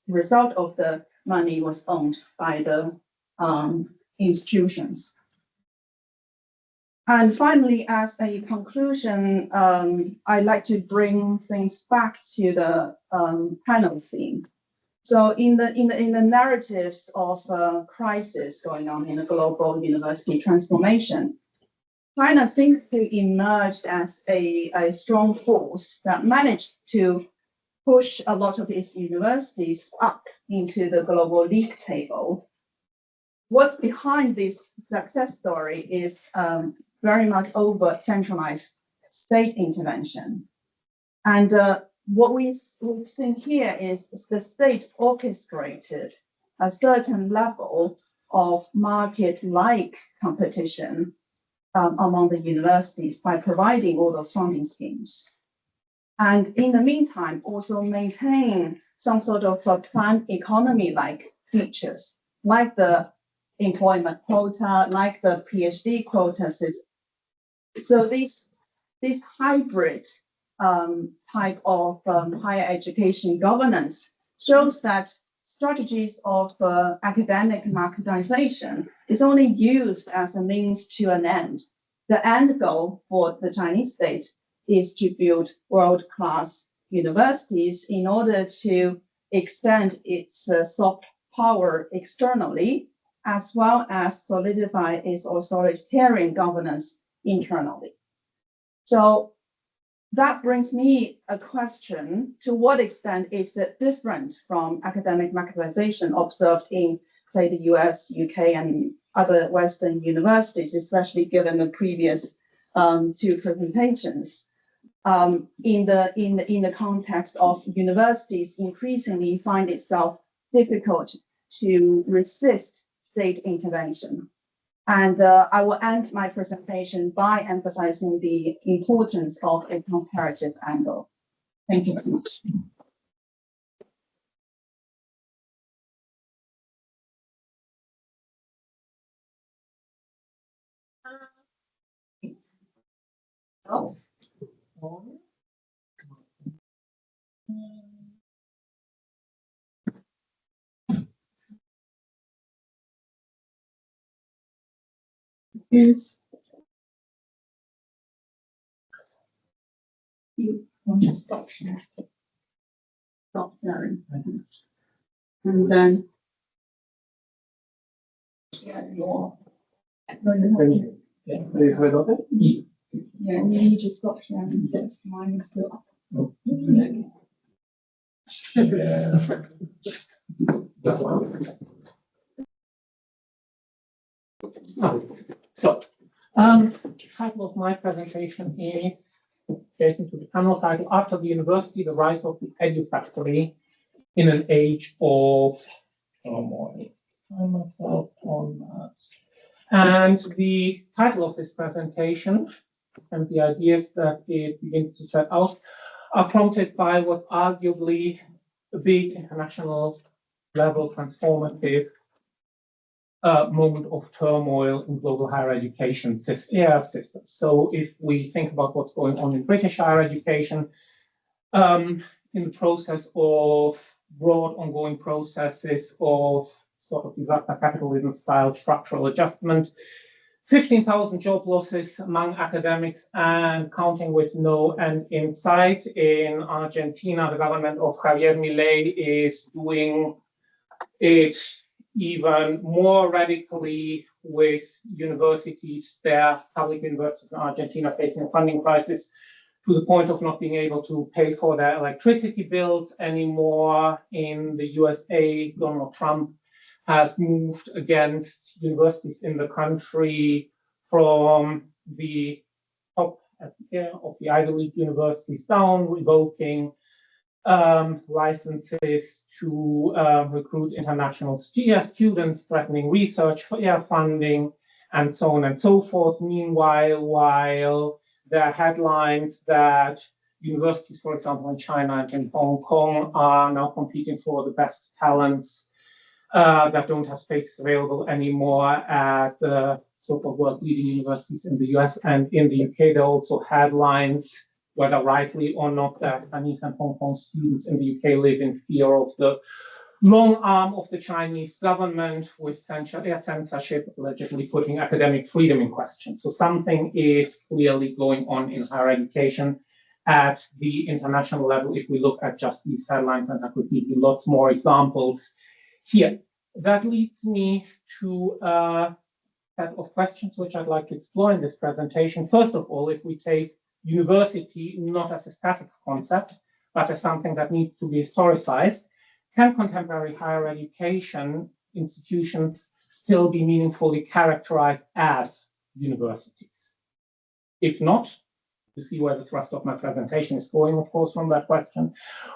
Speaker 4: result of the money was owned by the institutions. And finally, as a conclusion, I'd like to bring things back to the panel theme. So in the narratives of crisis going on in the global university transformation, China seems to emerge as a strong force that managed to push a lot of its universities up into the global league table. What's behind this success story is very much over centralized state intervention. And what we've seen here is the state orchestrated a certain level of market-like competition among the universities by providing all those funding schemes. And in the meantime, also maintain some sort of a planned economy-like features, like the employment quota, like the PhD quota system. So this hybrid type of higher education governance shows that strategies of academic marketization is only used as a means to an end. The end goal for the Chinese state is to build world-class universities in order to extend its soft power externally, as well as solidify its authoritarian governance internally. So that brings me a question: to what extent is it different from academic marketization observed in, say, the US, UK, and other Western universities, especially given the previous two presentations, in the context of universities increasingly find itself difficult to resist state intervention? And I will end my presentation by emphasizing the importance of a comparative angle. Thank you very much.
Speaker 2: Yes.
Speaker 4: You want to stop sharing? Stop sharing. And then share your.
Speaker 2: Yeah, please wait on it.
Speaker 4: Yeah, you just stop sharing. That's mine is still up.
Speaker 2: So, title of my presentation is, facing to the panel title, After the University, the Rise of the Edu-Factory in an Age of Turmoil. Find myself on that. And the title of this presentation and the ideas that it begins to set out are prompted by what arguably a big international level transformative moment of turmoil in global higher education systems. So if we think about what's going on in British higher education, in the process of broad ongoing processes of sort of disaster capitalism style structural adjustment, 15,000 job losses among academics and counting with no end in sight. In Argentina, the government of Javier Milei is doing it even more radically, with universities, their public universities in Argentina facing a funding crisis to the point of not being able to pay for their electricity bills anymore. In the USA, Donald Trump has moved against universities in the country from the top of the Ivy League universities down, revoking licenses to recruit international students, threatening research funding, and so on and so forth. Meanwhile, while there are headlines that universities, for example, in China and in Hong Kong, are now competing for the best talents that don't have spaces available anymore at the so-called world-leading universities in the US and in the UK. There are also headlines, whether rightly or not, that Chinese and Hong Kong students in the UK live in fear of the long arm of the Chinese government, with censorship allegedly putting academic freedom in question. So something is clearly going on in higher education at the international level if we look at just these headlines, and I could give you lots more examples here. That leads me to a set of questions which I'd like to explore in this presentation. First of all, if we take university not as a static concept, but as something that needs to be historicized, can contemporary higher education institutions still be meaningfully characterized as universities? If not, you see where the thrust of my presentation is going, of course, from that question.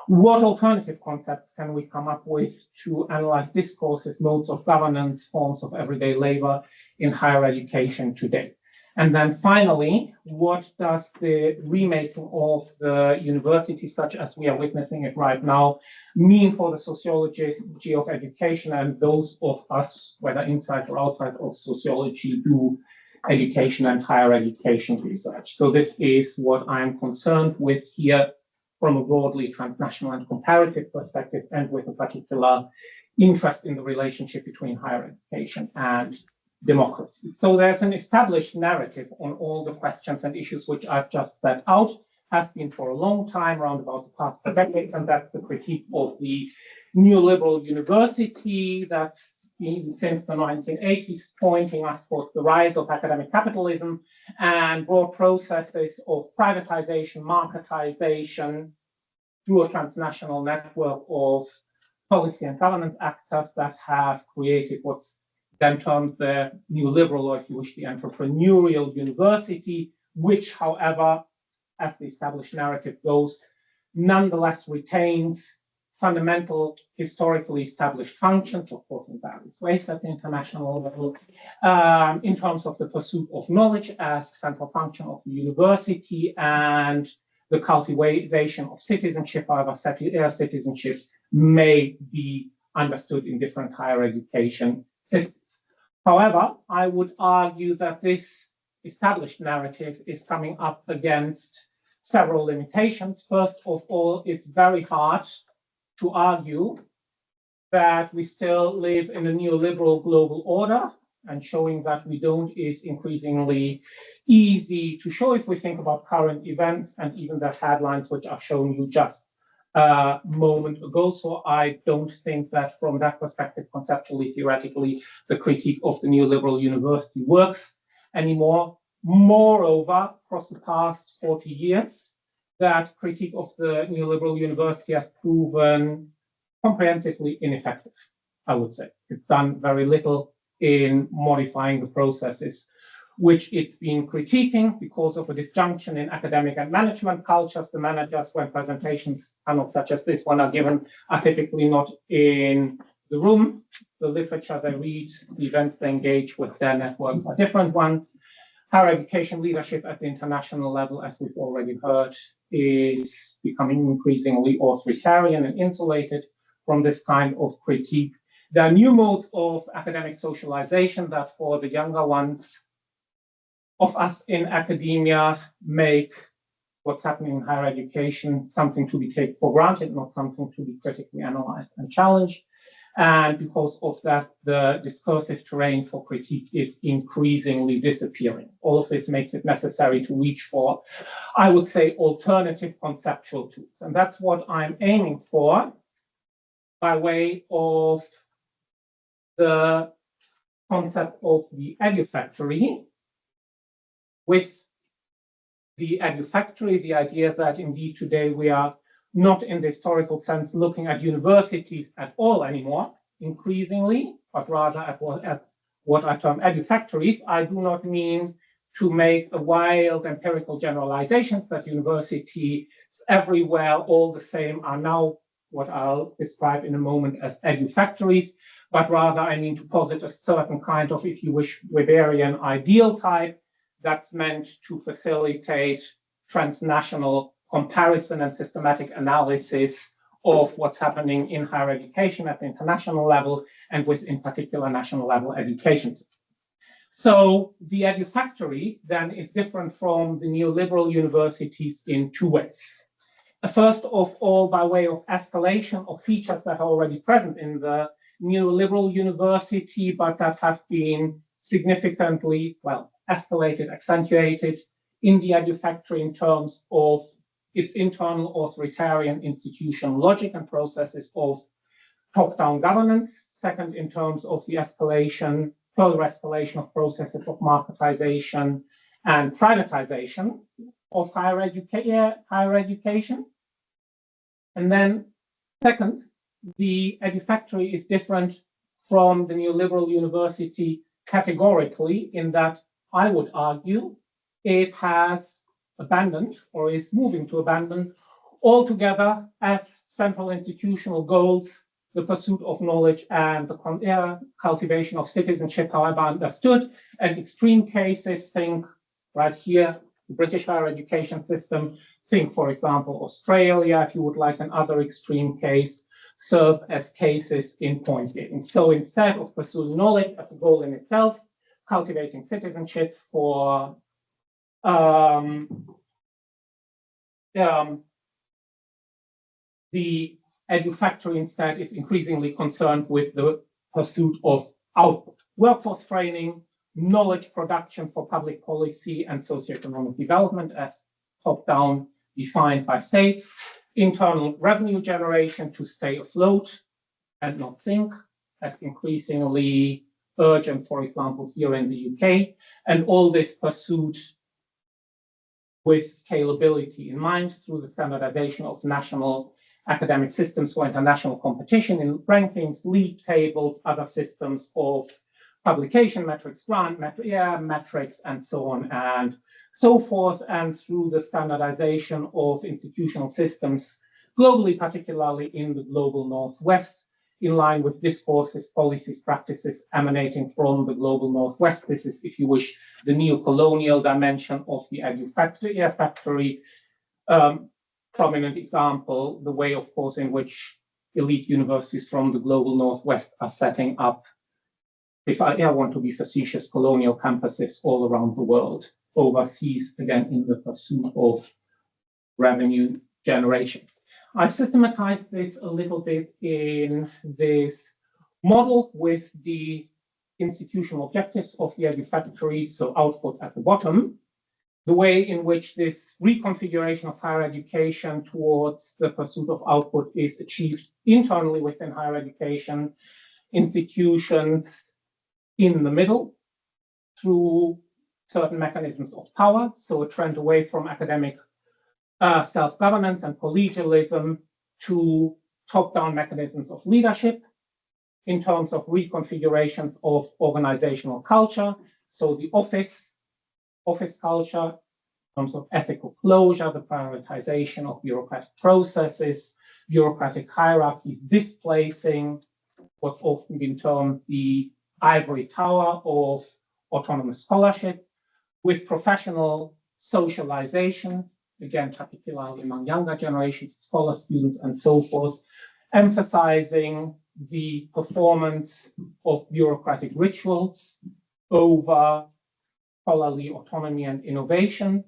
Speaker 2: What alternative concepts can we come up with to analyze discourses, modes of governance, forms of everyday labor in higher education today? And then finally, what does the remaking of the university, such as we are witnessing it right now, mean for the sociology of education and those of us, whether inside or outside of sociology, do education and higher education research? So this is what I'm concerned with here from a broadly transnational and comparative perspective, and with a particular interest in the relationship between higher education and democracy. So there's an established narrative on all the questions and issues which I've just set out, has been for a long time, around about the past decades, and that's the critique of the neoliberal university that's been since the 1980s, pointing us towards the rise of academic capitalism and broad processes of privatization, marketization through a transnational network of policy and governance actors that have created what's then termed the neoliberal, or if you wish, the entrepreneurial university, which, however, as the established narrative goes, nonetheless retains fundamental, historically established functions, of course, in various ways at the international level, in terms of the pursuit of knowledge as central function of the university and the cultivation of citizenship. However, citizenship may be understood in different higher education systems. However, I would argue that this established narrative is coming up against several limitations. First of all, it's very hard to argue that we still live in a neoliberal global order, and showing that we don't is increasingly easy to show if we think about current events and even the headlines which I've shown you just a moment ago. So I don't think that from that perspective, conceptually, theoretically, the critique of the neoliberal university works anymore. Moreover, across the past 40 years, that critique of the neoliberal university has proven comprehensively ineffective, I would say. It's done very little in modifying the processes which it's been critiquing because of a disjunction in academic and management cultures. The managers, when presentations such as this one are given, are typically not in the room. The literature they read, the events they engage with, their networks are different ones. Higher education leadership at the international level, as we've already heard, is becoming increasingly authoritarian and insulated from this kind of critique. There are new modes of academic socialization that, for the younger ones of us in academia, make what's happening in higher education something to be taken for granted, not something to be critically analyzed and challenged. And because of that, the discursive terrain for critique is increasingly disappearing. All of this makes it necessary to reach for, I would say, alternative conceptual tools. And that's what I'm aiming for by way of the concept of the EduFactory. With the EduFactory, the idea that indeed today we are not in the historical sense looking at universities at all anymore, increasingly, but rather at what I term EduFactories. I do not mean to make a wild empirical generalizations that universities everywhere all the same are now what I'll describe in a moment as EduFactories, but rather I mean to posit a certain kind of, if you wish, Weberian ideal type that's meant to facilitate transnational comparison and systematic analysis of what's happening in higher education at the international level and with, in particular, national level education systems. So the EduFactory then is different from the neoliberal universities in two ways. First of all, by way of escalation of features that are already present in the neoliberal university, but that have been significantly, well, escalated, accentuated in the EduFactory in terms of its internal authoritarian institutional logic and processes of top-down governance. Second, in terms of the escalation, further escalation of processes of marketization and privatization of higher education. And then second, the EduFactory is different from the neoliberal university categorically in that I would argue it has abandoned or is moving to abandon altogether as central institutional goals the pursuit of knowledge and the cultivation of citizenship, however understood. And extreme cases, think right here, the British higher education system. Think, for example, Australia, if you would like another extreme case, serve as cases in point giving. So instead of pursuing knowledge as a goal in itself, cultivating citizenship for the EduFactory instead is increasingly concerned with the pursuit of output, workforce training, knowledge production for public policy and socioeconomic development as top-down defined by states, internal revenue generation to stay afloat and not sink, as increasingly urgent, for example, here in the UK, and all this pursued with scalability in mind through the standardization of national academic systems for international competition in rankings, league tables, other systems of publication metrics, grant metrics, and so on and so forth, and through the standardization of institutional systems globally, particularly in the global Northwest, in line with discourses, policies, practices emanating from the global Northwest. This is, if you wish, the neo-colonial dimension of the EduFactory. Prominent example, the way, of course, in which elite universities from the global Northwest are setting up, if I want to be facetious, colonial campuses all around the world, overseas, again, in the pursuit of revenue generation. I've systematized this a little bit in this model with the institutional objectives of the EduFactory, so output at the bottom, the way in which this reconfiguration of higher education towards the pursuit of output is achieved internally within higher education institutions in the middle through certain mechanisms of power, so a trend away from academic self-governance and collegialism to top-down mechanisms of leadership in terms of reconfigurations of organizational culture. So the office culture, in terms of ethical closure, the prioritization of bureaucratic processes, bureaucratic hierarchies, displacing what's often been termed the ivory tower of autonomous scholarship, with professional socialization, again, particularly among younger generations, scholar students, and so forth, emphasizing the performance of bureaucratic rituals over scholarly autonomy and innovation,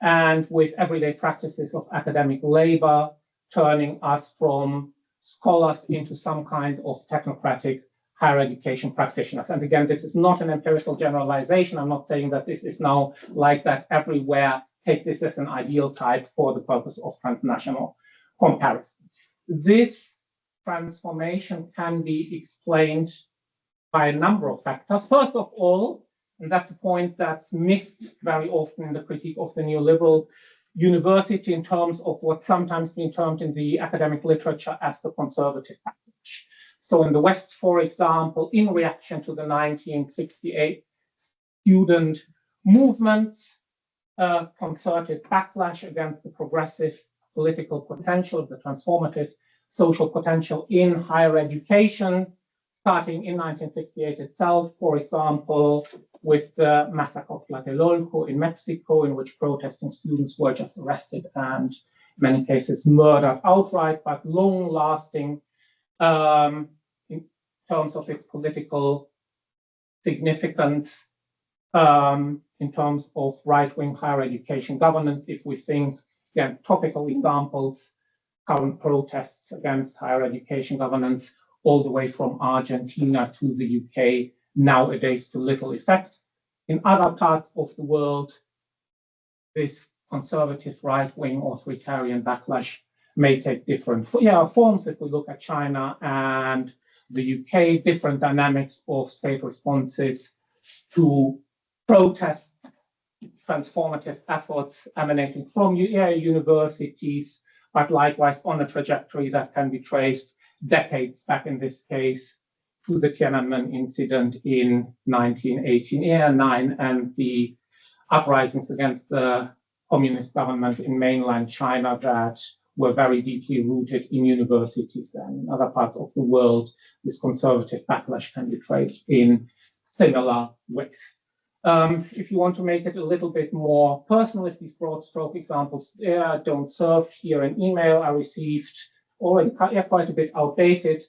Speaker 2: and with everyday practices of academic labor, turning us from scholars into some kind of technocratic higher education practitioners. And again, this is not an empirical generalization. I'm not saying that this is now like that everywhere. Take this as an ideal type for the purpose of transnational comparison. This transformation can be explained by a number of factors. First of all, and that's a point that's missed very often in the critique of the neoliberal university in terms of what's sometimes been termed in the academic literature as the conservative package. So in the West, for example, in reaction to the 1968 student movements, concerted backlash against the progressive political potential, the transformative social potential in higher education, starting in 1968 itself, for example, with the massacre of Tlatelolco in Mexico, in which protesting students were just arrested and in many cases murdered outright, but long-lasting in terms of its political significance, in terms of right-wing higher education governance. If we think, again, topical examples, current protests against higher education governance, all the way from Argentina to the UK, nowadays to little effect. In other parts of the world, this conservative right-wing authoritarian backlash may take different forms. If we look at China and the UK, different dynamics of state responses to protests, transformative efforts emanating from universities, but likewise on a trajectory that can be traced decades back, in this case, to the Tiananmen incident in 1989 and the uprisings against the communist government in mainland China that were very deeply rooted in universities then. In other parts of the world, this conservative backlash can be traced in similar ways. If you want to make it a little bit more personal, if these broad stroke examples don't serve, here an email I received already quite a bit outdated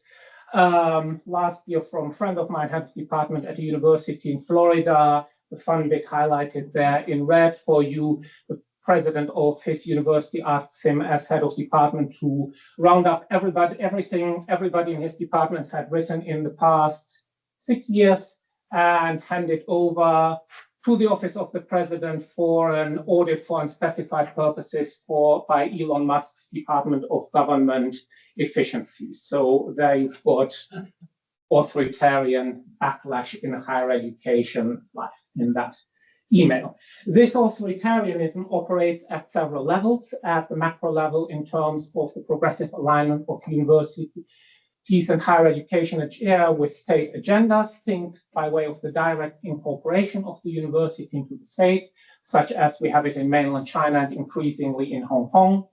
Speaker 2: last year from a friend of mine, head of department at a university in Florida. The fun bit highlighted there in red for you. The president of his university asks him as head of department to round up everything everybody in his department had written in the past 6 years and hand it over to the office of the president for an audit for unspecified purposes by Elon Musk's Department of Government Efficiency. So they've got authoritarian backlash in higher education life in that email. This authoritarianism operates at several levels. At the macro level, in terms of the progressive alignment of universities and higher education with state agendas, think by way of the direct incorporation of the university into the state, such as we have it in mainland China and increasingly in Hong Kong.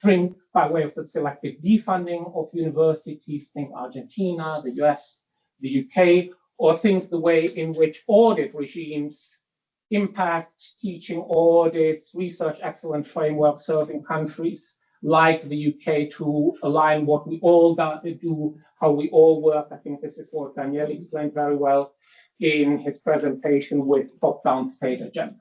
Speaker 2: Think by way of the selective defunding of universities, think Argentina, the US, the UK, or think the way in which audit regimes impact teaching audits, research excellence frameworks serving countries like the UK to align what we all do, how we all work. I think this is what Daniel explained very well in his presentation with top-down state agenda.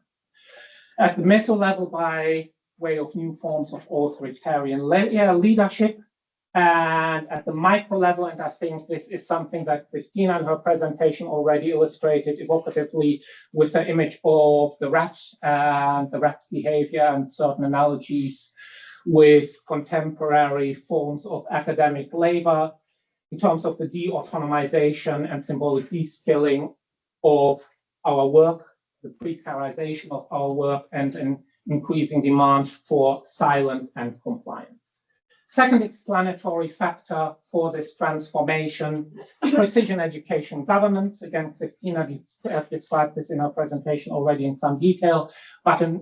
Speaker 2: At the meso level, by way of new forms of authoritarian leadership, and at the micro level, and I think this is something that Christina in her presentation already illustrated evocatively with the image of the rat and the rat's behavior and certain analogies with contemporary forms of academic labor, in terms of the de-autonomization and symbolic de-skilling of our work, the precarization of our work, and an increasing demand for silence and compliance. Second explanatory factor for this transformation, precision education governance. Again, Christina has described this in her presentation already in some detail, but a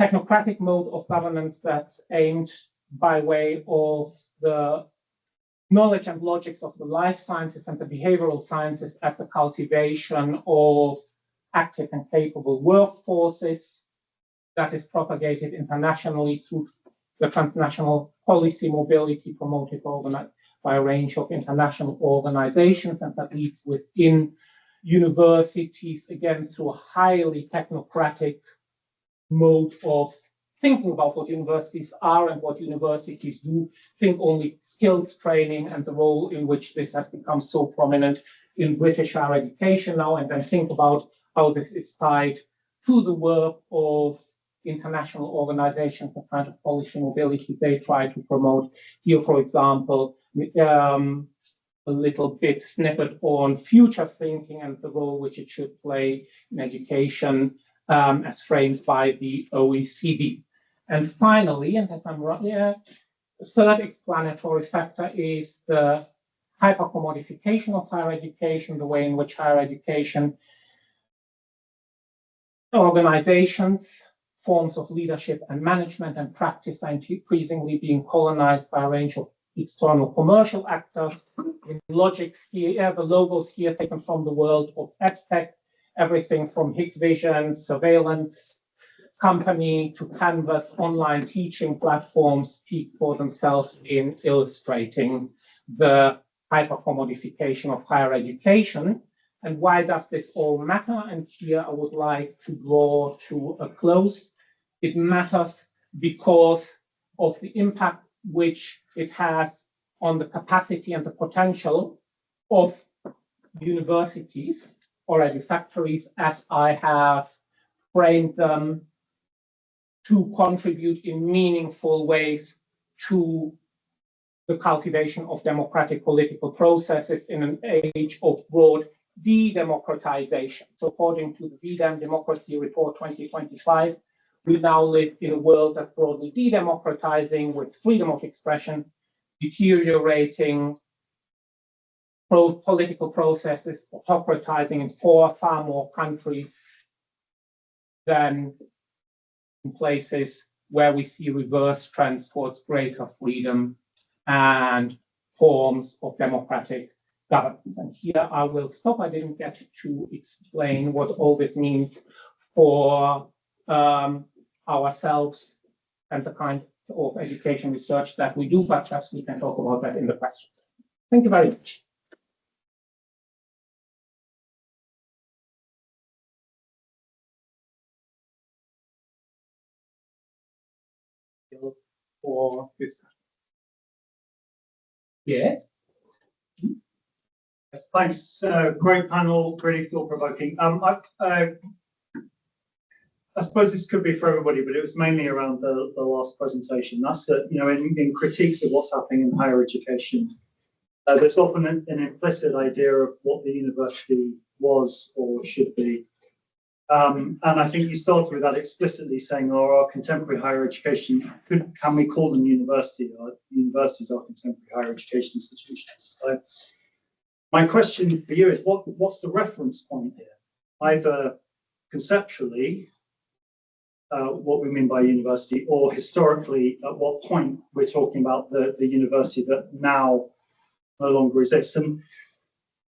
Speaker 2: technocratic mode of governance that's aimed by way of the knowledge and logics of the life sciences and the behavioral sciences at the cultivation of active and capable workforces that is propagated internationally through the transnational policy mobility promoted by a range of international organizations, and that leads within universities, again, through a highly technocratic mode of thinking about what universities are and what universities do. Think only skills training and the role in which this has become so prominent in British higher education now, and then think about how this is tied to the work of international organizations, the kind of policy mobility they try to promote. Here, for example, a little bit snippet on futures thinking and the role which it should play in education as framed by the OECD. And finally, and as I'm right here, the third explanatory factor is the hypercommodification of higher education, the way in which higher education organizations, forms of leadership and management and practice are increasingly being colonized by a range of external commercial actors. In logics here, the logos here taken from the world of EdTech, everything from Hikvision, surveillance company to Canvas, online teaching platforms speak for themselves in illustrating the hypercommodification of higher education. And why does this all matter? And here I would like to draw to a close. It matters because of the impact which it has on the capacity and the potential of universities or edufactories, as I have framed them, to contribute in meaningful ways to the cultivation of democratic political processes in an age of broad de-democratization. So according to the VDEM Democracy Report 2025, we now live in a world that's broadly de-democratizing, with freedom of expression deteriorating, political processes autocratizing in far more countries than in places where we see reverse trends towards greater freedom and forms of democratic governance. And here I will stop. I didn't get to explain what all this means for ourselves and the kind of education research that we do, but perhaps we can talk about that in the questions. Thank you very much. For this. Yes.
Speaker 5: Thanks. Great panel, really thought-provoking. I suppose this could be for everybody, but it was mainly around the last presentation. That's that, in critiques of what's happening in higher education, there's often an implicit idea of what the university was or should be. And I think you started with that explicitly saying, our contemporary higher education, can we call them university? Universities are contemporary higher education institutions. So my question for you is, what's the reference point here? Either conceptually, what we mean by university, or historically, at what point we're talking about the university that now no longer exists. And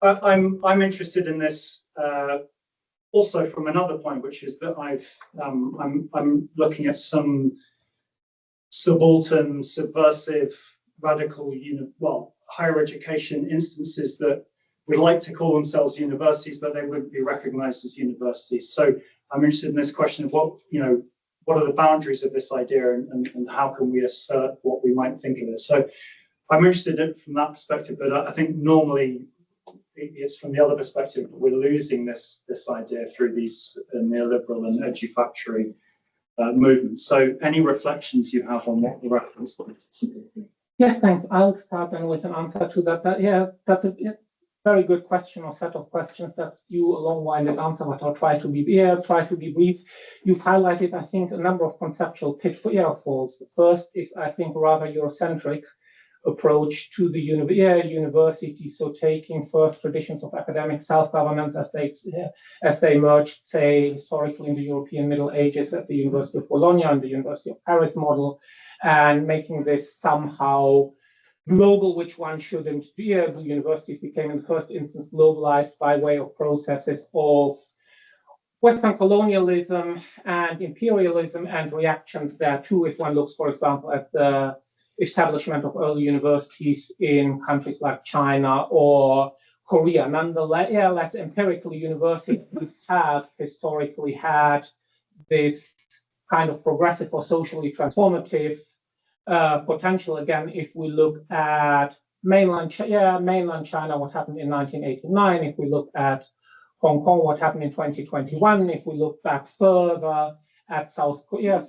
Speaker 5: I'm interested in this also from another point, which is that I'm looking at some subaltern, subversive, radical, higher education instances that would like to call themselves universities, but they wouldn't be recognized as universities. So I'm interested in this question of what are the boundaries of this idea, and how can we assert what we might think of it? So I'm interested in it from that perspective, but I think normally it's from the other perspective, we're losing this idea through these neoliberal and edufactory movements. So any reflections you have on what the reference was?
Speaker 2: Yes, thanks. I'll start then with an answer to that. That's a very good question or set of questions. That's due a long-winded answer, but I'll try to be brief. You've highlighted, I think, a number of conceptual pitfalls. The first is, I think, rather Eurocentric approach to the university. So taking first traditions of academic self-governance as they emerged, say, historically in the European Middle Ages at the University of Bologna and the University of Paris model, and making this somehow global, which one shouldn't be. The universities became in the first instance globalized by way of processes of Western colonialism and imperialism and reactions there too. If one looks, for example, at the establishment of early universities in countries like China or Korea. Nonetheless, empirically, universities have historically had this kind of progressive or socially transformative potential. Again, if we look at mainland China, what happened in 1989, if we look at Hong Kong, what happened in 2021, if we look back further at South Korea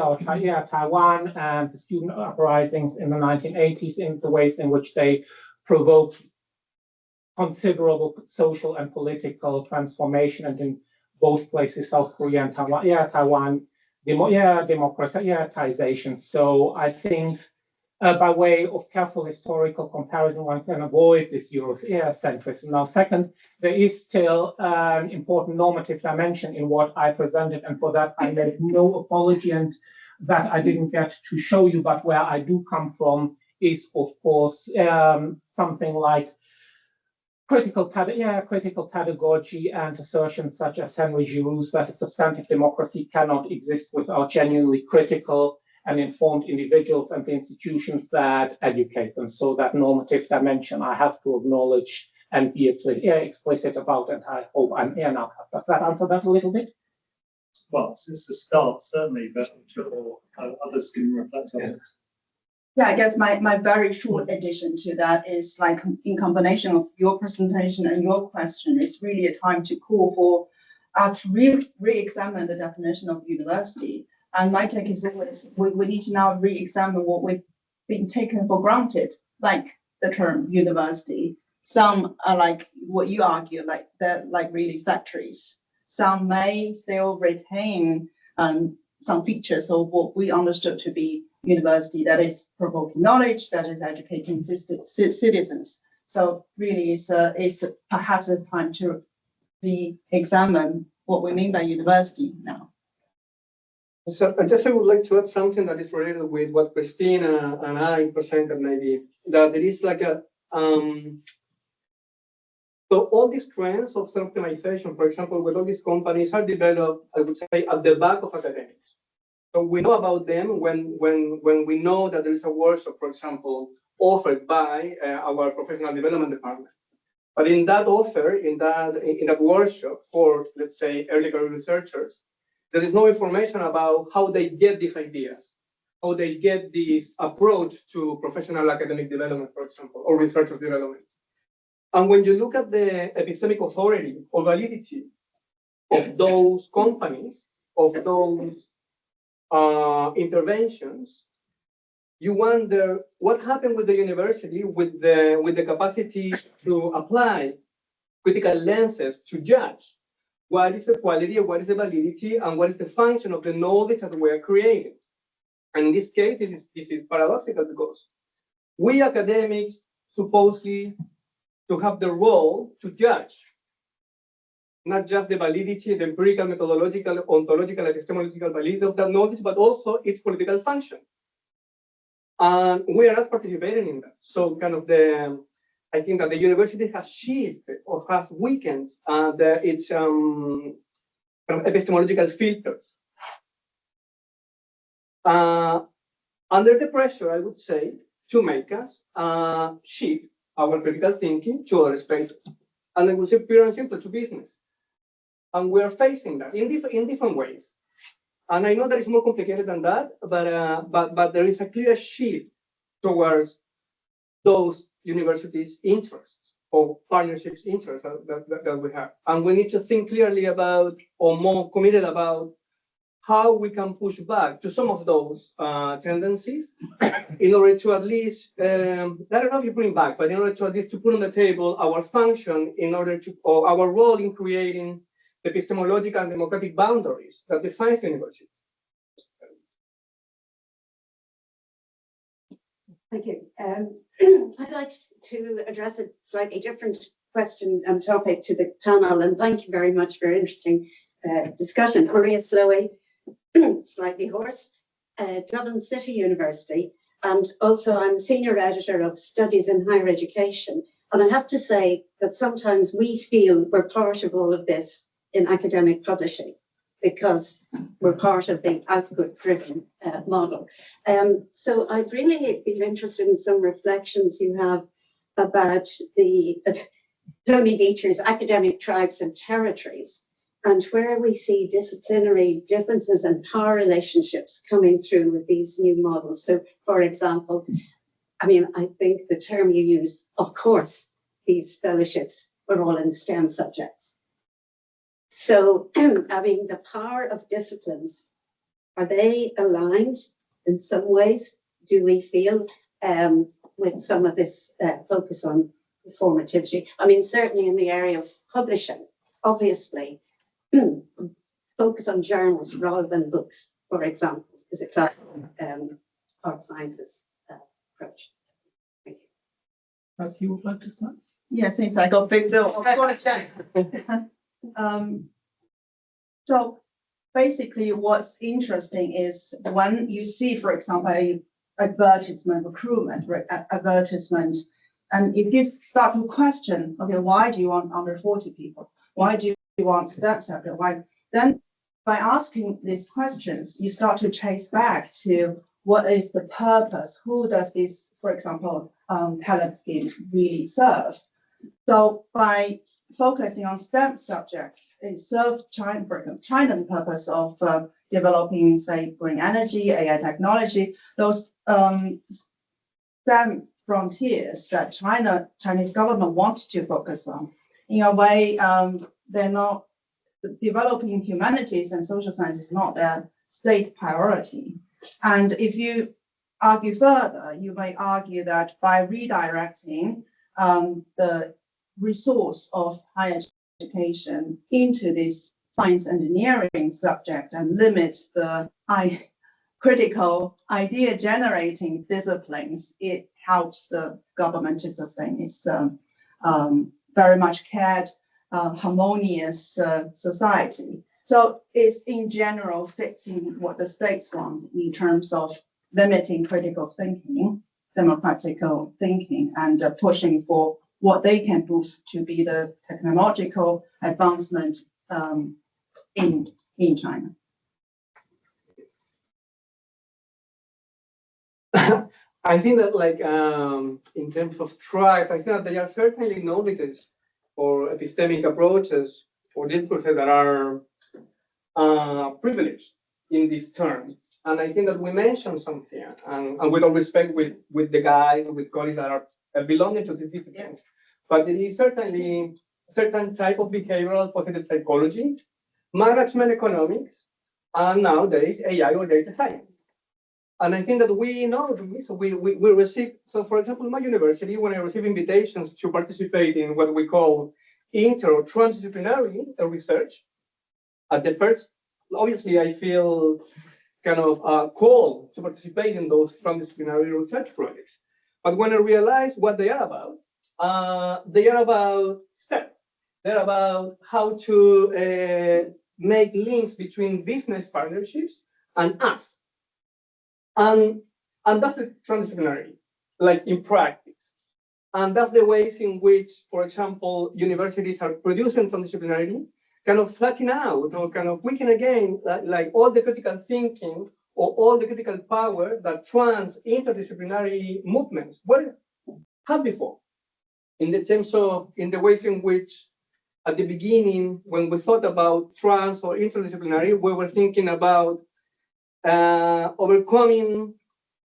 Speaker 2: or Taiwan, and the student uprisings in the 1980s, in the ways in which they provoked considerable social and political transformation, and in both places, South Korea and Taiwan, democratization. So I think by way of careful historical comparison, one can avoid this Eurocentrism. Now, second, there is still an important normative dimension in what I presented, and for that I made no apology, and that I didn't get to show you, but where I do come from is, of course, something like critical pedagogy and assertions such as Henry Giroux's that a substantive democracy cannot exist without genuinely critical and informed individuals and the institutions that educate them. So that normative dimension I have to acknowledge and be explicit about, and I hope I'm here now. Does that answer that a little bit?
Speaker 5: Well, since the start, certainly, but I'm sure others can reflect on it.
Speaker 4: Yeah, I guess my very short addition to that is, like, in combination of your presentation and your question, it's really a time to call for us to re-examine the definition of university. And my take is always, we need to now re-examine what we've been taken for granted, like the term university. Some are like what you argue, like they're like really factories. Some may still retain some features of what we understood to be university, that is provoking knowledge, that is educating citizens. So really it's perhaps a time to re-examine what we mean by university now.
Speaker 3: So I would like to add something that is related with what Christina and I presented, maybe, that there is like a So all these trends of self-optimization, for example, with all these companies are developed, I would say, at the back of academics. So we know about them when we know that there is a workshop, for example, offered by our professional development department. But in that offer, in that workshop for, let's say, early career researchers, there is no information about how they get these ideas, how they get this approach to professional academic development, for example, or researcher development. And when you look at the epistemic authority or validity of those companies, of those interventions, you wonder what happened with the university with the capacity to apply critical lenses to judge what is the quality, what is the validity, and what is the function of the knowledge that we are creating. And in this case, this is paradoxical because we academics supposedly to have the role to judge not just the validity, the empirical, methodological, ontological, epistemological validity of that knowledge, but also its political function. And we are not participating in that. So kind of I think that the university has shifted or has weakened its kind of epistemological filters. Under the pressure, I would say, to make us shift our critical thinking to other spaces. And I would say pure and simple to business. And we're facing that in different ways. And I know that it's more complicated than that, but there is a clear shift towards those universities' interests or partnerships interests that we have. And we need to think clearly about, or more committed about, how we can push back to some of those tendencies in order to at least, I don't know if you bring back, but in order to at least to put on the table our function in order to, or our role in creating the epistemological and democratic boundaries that defines universities.
Speaker 6: Thank you. I'd like to address a slightly different question and topic to the panel, and thank you very much for an interesting discussion. Maria Slowey, slightly hoarse, Dublin City University, and also I'm senior editor of Studies in Higher Education. And I have to say that sometimes we feel we're part of all of this in academic publishing because we're part of the output-driven model. So I'd really be interested in some reflections you have about the Tony Beecher's Academic Tribes and Territories, and where we see disciplinary differences and power relationships coming through with these new models. So, for example, I mean, I think the term you used, of course, these fellowships were all in STEM subjects. So, I mean, the power of disciplines, are they aligned in some ways? Do we feel with some of this focus on formativity? I mean, certainly in the area of publishing, obviously, focus on journals rather than books, for example, is a classical art sciences approach. Thank you.
Speaker 2: Perhaps you would like to start?
Speaker 4: Yeah, since I got big bill. So basically what's interesting is when you see, for example, a advertisement, recruitment advertisement, and if you start to question, okay, why do you want under 40 people? Why do you want STEM subject? Why? Then by asking these questions, you start to trace back to what is the purpose? Who does this, for example, talent schemes really serve? So by focusing on STEM subjects, it serves China, for example, China's purpose of developing, say, green energy, AI technology, those STEM frontiers that Chinese government wants to focus on. In a way, they're not developing humanities and social sciences, not their state priority. And if you argue further, you may argue that by redirecting the resource of higher education into this science engineering subject and limit the critical idea generating disciplines, it helps the government to sustain its very much cared, harmonious society. So it's in general fixing what the states want in terms of limiting critical thinking, democratical thinking, and pushing for what they can boost to be the technological advancement in China.
Speaker 3: I think that in terms of tribes, I think that there are certainly knowledges or epistemic approaches or discourses that are privileged in these terms. And I think that we mentioned some here, and with all respect with the guys, with colleagues that are belonging to these disciplines. But it is certainly a certain type of behavioral positive psychology, management economics, and nowadays AI or data science. And I think that we know this. So we receive, so for example, in my university, when I receive invitations to participate in what we call inter or transdisciplinary research, at the first, obviously I feel kind of called to participate in those transdisciplinary research projects. But when I realize what they are about STEM. They're about how to make links between business partnerships and us. And that's the transdisciplinary, like in practice. And that's the ways in which, for example, universities are producing transdisciplinarity, kind of flatten out or kind of weaken again, like all the critical thinking or all the critical power that interdisciplinary movements had before. In the ways in which, at the beginning, when we thought about trans or interdisciplinary, we were thinking about overcoming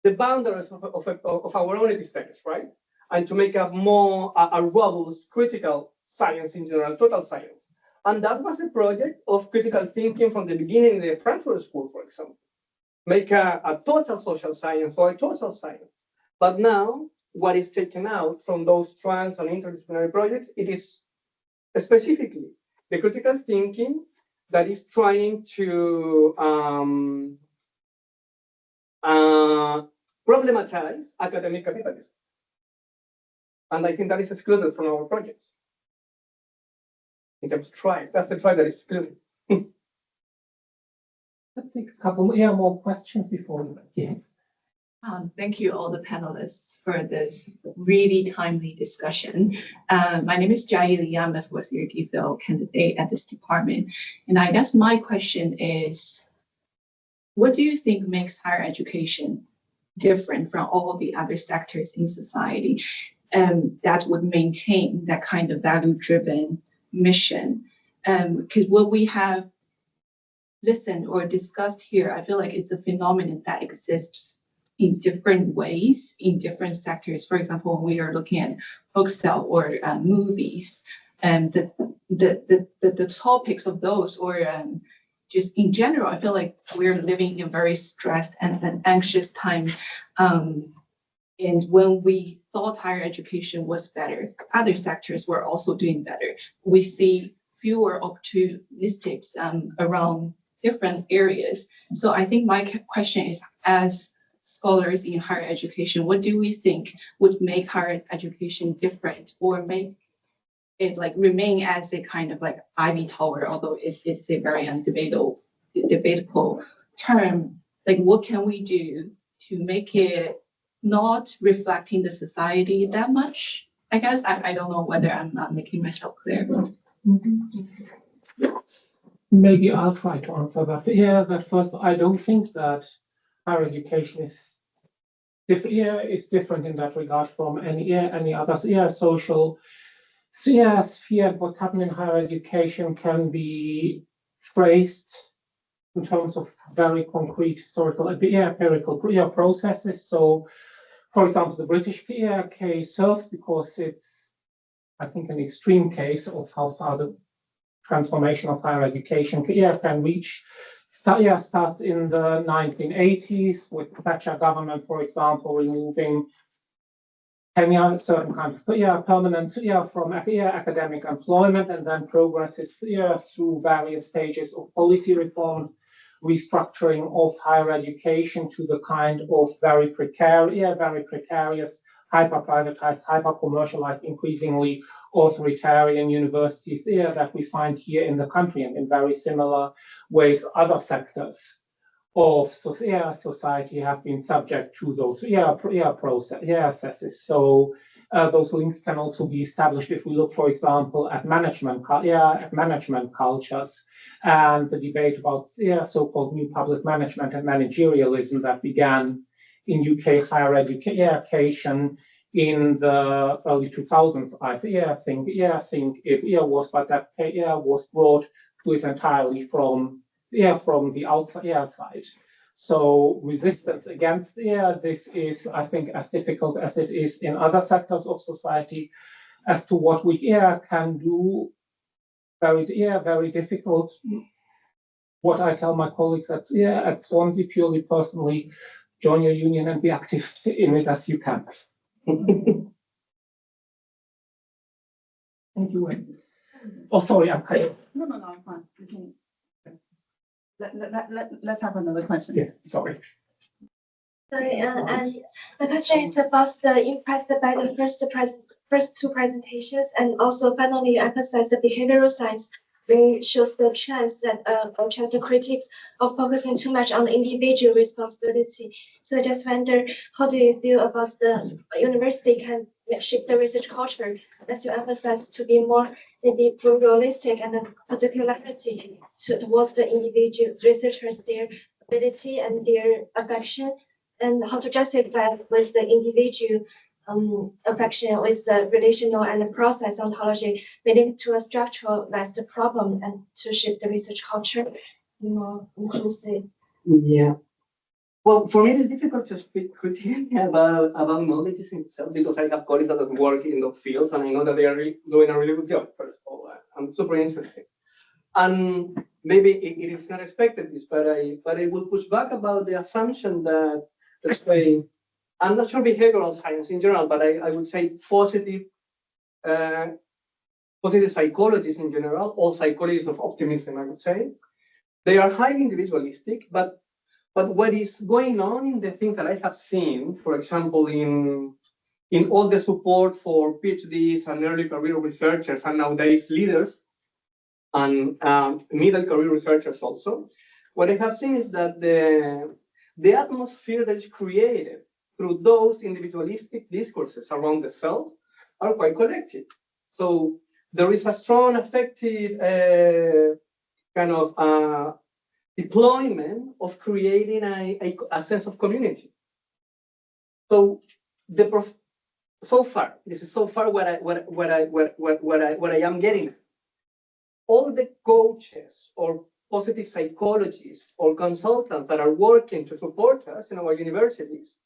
Speaker 3: the boundaries of our own epistemics, right? And to make a more robust critical science in general, total science. And that was the project of critical thinking from the beginning in the Frankfurt School, for example. Make a total social science or a total science. But now, what is taken out from those trans and interdisciplinary projects, it is specifically the critical thinking that is trying to problematize academic capitalism. And I think that is excluded from our projects. In terms of tribe, that's the tribe that is excluded.
Speaker 2: Let's take a couple more questions before we begin.
Speaker 7: Thank you, all the panelists, for this really timely discussion. My name is Jai Li. I'm a fourth-year DPhil candidate at this department. And I guess my question is, what do you think makes higher education different from all the other sectors in society that would maintain that kind of value-driven mission? Because what we have listened or discussed here, I feel like it's a phenomenon that exists in different ways in different sectors. For example, when we are looking at book sale or movies, and the topics of those, or just in general, I feel like we're living in a very stressed and anxious time. And when we thought higher education was better, other sectors were also doing better. We see fewer opportunistics around different areas. So I think my question is, as scholars in higher education, what do we think would make higher education different, or make it like remain as a kind of like Ivy Tower, although it's a very debatable term? Like, what can we do to make it not reflecting the society that much? I guess I don't know whether I'm not making myself clear.
Speaker 2: Maybe I'll try to answer that. Yeah, that first, I don't think that higher education is different in that regard from any other social sphere. What's happening in higher education can be traced in terms of very concrete historical empirical processes. So, for example, the British case serves because it's, I think, an extreme case of how far the transformation of higher education can reach. Starts in the 1980s with the Thatcher government, for example, removing certain kind of permanent from academic employment, and then progresses through various stages of policy reform, restructuring of higher education to the kind of very precarious, hyper-privatized, hyper-commercialized, increasingly authoritarian universities that we find here in the country, and in very similar ways other sectors of society have been subject to those processes. So those links can also be established if we look, for example, at management cultures and the debate about so-called new public management and managerialism that began in UK higher education in the early 2000s. I think it was, but that was brought to it entirely from the outside. So resistance against this is, I think, as difficult as it is in other sectors of society. As to what we can do, very difficult. What I tell my colleagues at Swansea, purely personally, join your union and be active in it as you can. Thank you, Wayne. Oh, sorry, I'm kind of.
Speaker 4: No, I'm fine. We can. Let's have another question.
Speaker 2: Yes, sorry.
Speaker 8: Sorry, and the question is about the impressed by the first two presentations, and also finally you emphasize the behavioral science, which shows the trends that the critics of focusing too much on individual responsibility. So I just wonder, how do you feel about the university can shape the research culture, as you emphasize, to be more maybe pluralistic and a particularity towards the individual researchers, their ability and their affection, and how to justify with the individual affection with the relational and the process ontology, leading to a structuralized problem and to shape the research culture more inclusive.
Speaker 3: Yeah. Well, for me, it's difficult to speak critically about knowledge in itself because I have colleagues that work in those fields and I know that they are doing a really good job. First of all, I'm super interested. And maybe it is not expected this, but I will push back about the assumption that, let's say, I'm not sure behavioral science in general, but I would say positive psychologists in general, or psychologists of optimism, I would say. They are highly individualistic, but what is going on in the things that I have seen, for example, in all the support for PhDs and early career researchers and nowadays leaders and middle career researchers also, what I have seen is that the atmosphere that is created through those individualistic discourses around the self are quite collective. So there is a strong affective kind of deployment of creating a sense of community. So so far what I am getting. All the coaches or positive psychologists or consultants that are working to support us in our universities,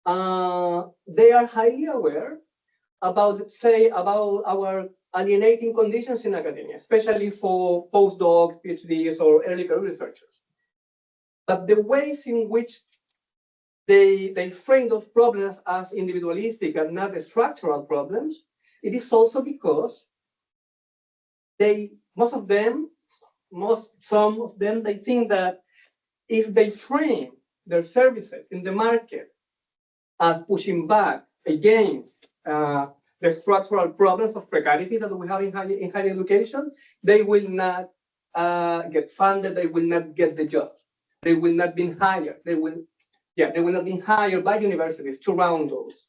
Speaker 3: they are highly aware about, let's say, about our alienating conditions in academia, especially for postdocs, PhDs, or early career researchers. But the ways in which they frame those problems as individualistic and not structural problems, it is also because some of them, they think that if they frame their services in the market as pushing back against the structural problems of precarity that we have in higher education, they will not get funded, they will not get the job. They will not be hired. They will not be hired by universities to run those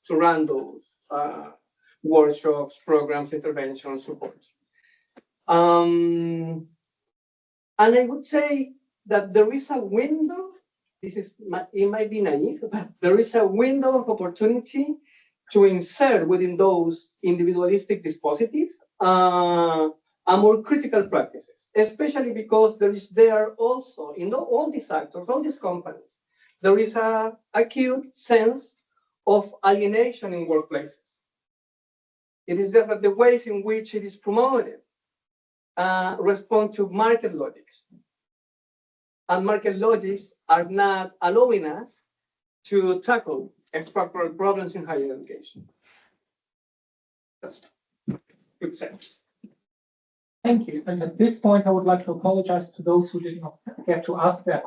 Speaker 3: workshops, programs, interventions, support. And I would say that there is a window. It might be naive, but there is a window of opportunity to insert within those individualistic dispositives a more critical practices, especially because there are also, in all these actors, all these companies, there is an acute sense of alienation in workplaces. It is just that the ways in which it is promoted respond to market logics. And market logics are not allowing us to tackle structural problems in higher education. That's good sense.
Speaker 2: Thank you. And at this point, I would like to apologize to those who did not get to ask their